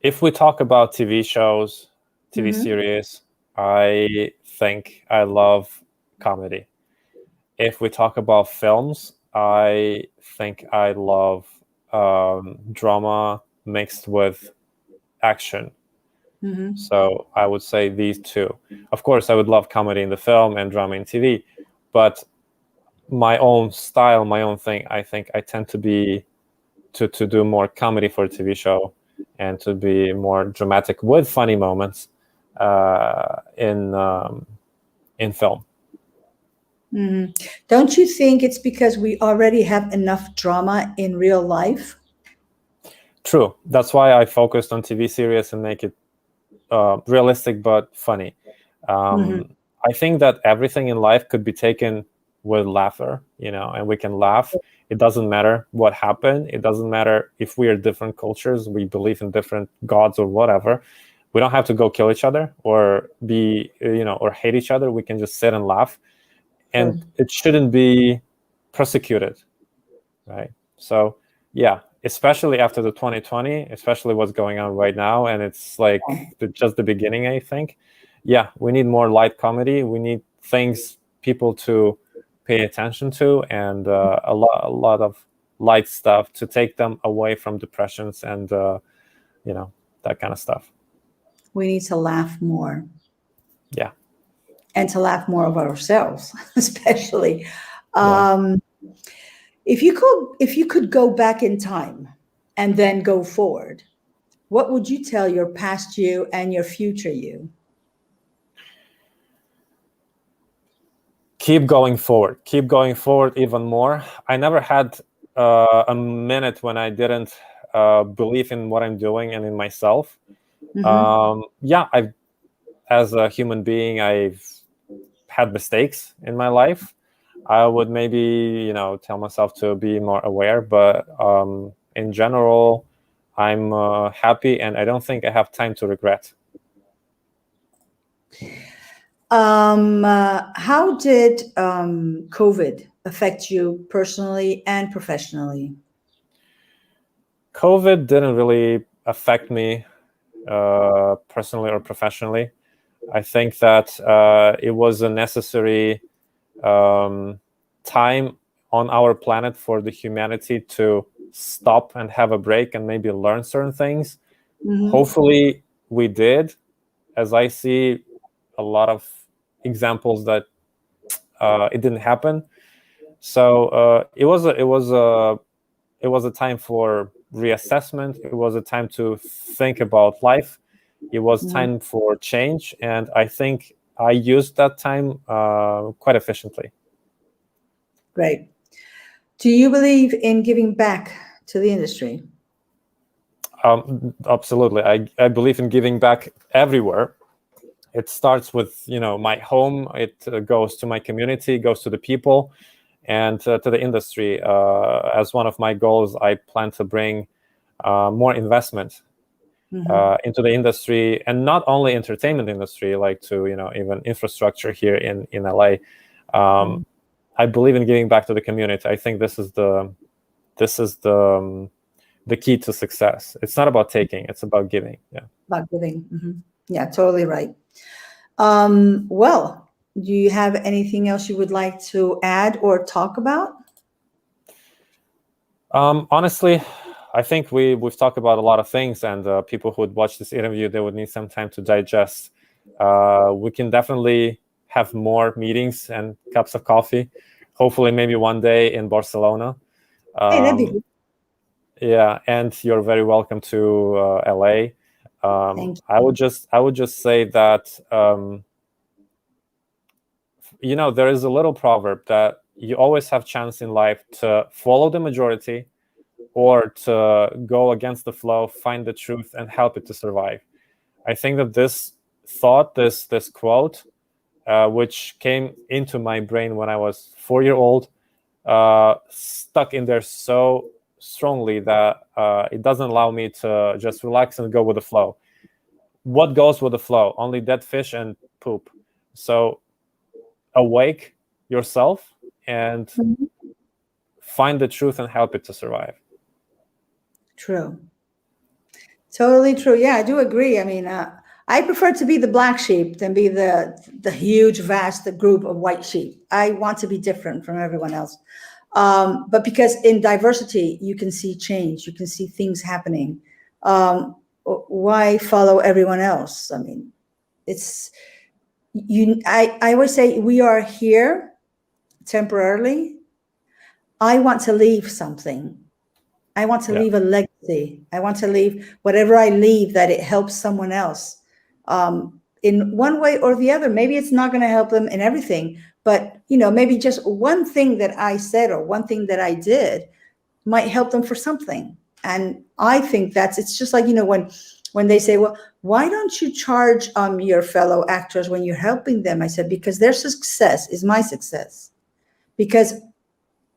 If we talk about TV shows, TV Mm-hmm. series, I think I love comedy. If we talk about films, I think I love drama mixed with action. Mm-hmm. So I would say these two. Of course, I would love comedy in the film and drama in TV, but my own style, my own thing, I think I tend to be to do more comedy for a TV show, and to be more dramatic with funny moments in film. Mm-hmm. Don't you think it's because we already have enough drama in real life? True. That's why I focused on TV series and make it realistic but funny. Mm-hmm. I think that everything in life could be taken with laughter, and we can laugh. It doesn't matter what happened. It doesn't matter if we are different cultures, we believe in different gods or whatever. We don't have to go kill each other or be, or hate each other. We can just sit and laugh, and True. it shouldn't be prosecuted, right? So, yeah, especially after the 2020, especially what's going on right now, and it's like just the beginning, I think. Yeah, we need more light comedy. We need things people to pay attention to, and a lot of light stuff to take them away from depressions and that kind of stuff. We need to laugh more, Yeah, and to laugh more of ourselves, especially. yeah. Um, if you could go back in time and then go forward, what would you tell your past you and your future you? Keep going forward. Keep going forward even more. I never had a minute when I didn't believe in what I'm doing and in myself. Mm-hmm. Yeah, I've as a human being, I've had mistakes in my life. I would maybe, tell myself to be more aware, but in general, I'm happy, and I don't think I have time to regret. How did COVID affect you personally and professionally? COVID didn't really affect me personally or professionally. I think that it was a necessary time on our planet for the humanity to stop and have a break and maybe learn certain things. Mm-hmm. Hopefully, we did, as I see a lot of examples that it didn't happen. So it was a time for reassessment. It was a time to think about life. It was Mm-hmm. time for change, and I think I used that time quite efficiently. Great. Do you believe in giving back to the industry? Absolutely, I believe in giving back everywhere. It starts with my home. It goes to my community, goes to the people, and to the industry. As one of my goals, I plan to bring more investment Mm-hmm. into the industry, and not only entertainment industry, like to even infrastructure here in LA. Mm-hmm. I believe in giving back to the community. I think this is the key to success. It's not about taking; it's about giving. Yeah. About giving. Mm-hmm. Yeah, totally right. Well, do you have anything else you would like to add or talk about? Honestly, I think we've talked about a lot of things, and people who would watch this interview, they would need some time to digest. We can definitely have more meetings and cups of coffee. Hopefully, maybe one day in Barcelona. Hey, that'd be Um, good. yeah, and you're very welcome to LA. Thank I would just say that there is a little proverb that you always have chance in life to follow the majority or to go against the flow, find the truth, and help it to survive. I think that this thought, this quote, which came into my brain when I was 4 years old, stuck in there so strongly that it doesn't allow me to just relax and go with the flow. What goes with the flow? Only dead fish and poop. So awake yourself and find the truth and help it to survive. True. Totally true. Yeah, I do agree. I mean, I prefer to be the black sheep than be the huge, vast group of white sheep. I want to be different from everyone else. But because in diversity, you can see change, you can see things happening. Why follow everyone else? I mean, I always say we are here temporarily. I want to leave something. I want to leave a legacy. I want to leave whatever I leave, that it helps someone else in one way or the other. Maybe it's not going to help them in everything, but maybe just one thing that I said or one thing that I did might help them for something. And I think it's just like, when they say, well, why don't you charge your fellow actors when you're helping them? I said, because their success is my success. Because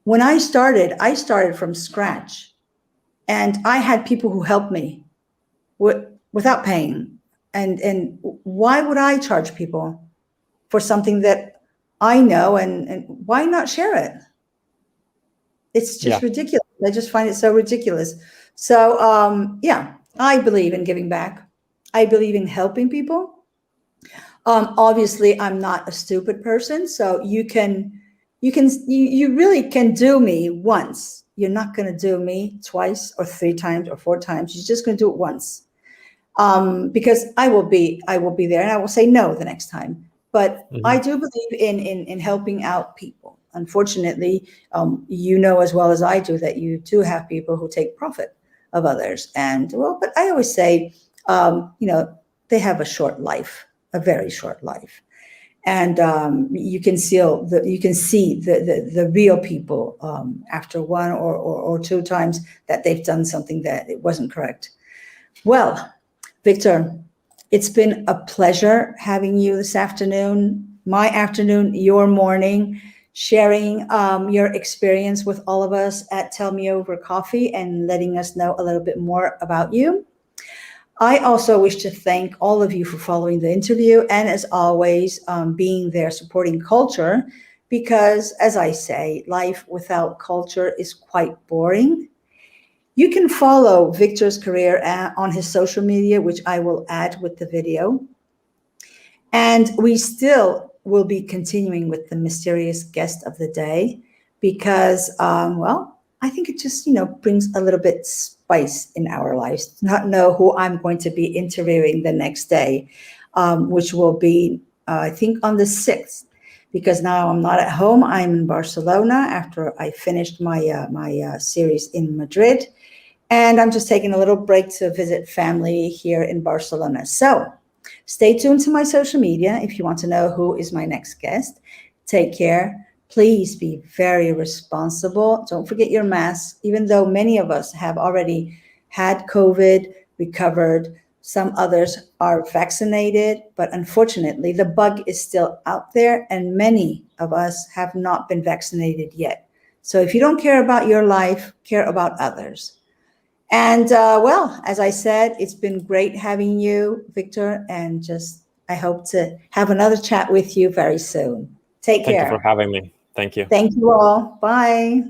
when I started from scratch. And I had people who helped me without paying. And why would I charge people for something that I know, and why not share it? It's just ridiculous. I just find it so ridiculous. So I believe in giving back. I believe in helping people. Obviously, I'm not a stupid person, so you really can do me once. You're not going to do me twice or 3 times or 4 times. You're just going to do it once, because I will be there, and I will say no the next time. But I do believe in helping out people. Unfortunately, as well as I do that you do have people who take profit of others, but I always say, they have a short life, a very short life. And you can see the real people after 1 or 2 times that they've done something that it wasn't correct. Well, Victor, it's been a pleasure having you this afternoon, my afternoon, your morning, sharing your experience with all of us at Tell Me Over Coffee and letting us know a little bit more about you. I also wish to thank all of you for following the interview and, as always, being there supporting culture, because, as I say, life without culture is quite boring. You can follow Victor's career on his social media, which I will add with the video. And we still will be continuing with the mysterious guest of the day because, I think it just, brings a little bit spice in our lives to not know who I'm going to be interviewing the next day, which will be, I think, on the 6th, because now I'm not at home. I'm in Barcelona after I finished my series in Madrid, and I'm just taking a little break to visit family here in Barcelona. So stay tuned to my social media if you want to know who is my next guest. Take care. Please be very responsible. Don't forget your mask, even though many of us have already had COVID, recovered. Some others are vaccinated, but unfortunately, the bug is still out there, and many of us have not been vaccinated yet. So if you don't care about your life, care about others. And as I said, it's been great having you, Victor, and I hope to have another chat with you very soon. Take care. Thank you for having me. Thank you. Thank you all. Bye.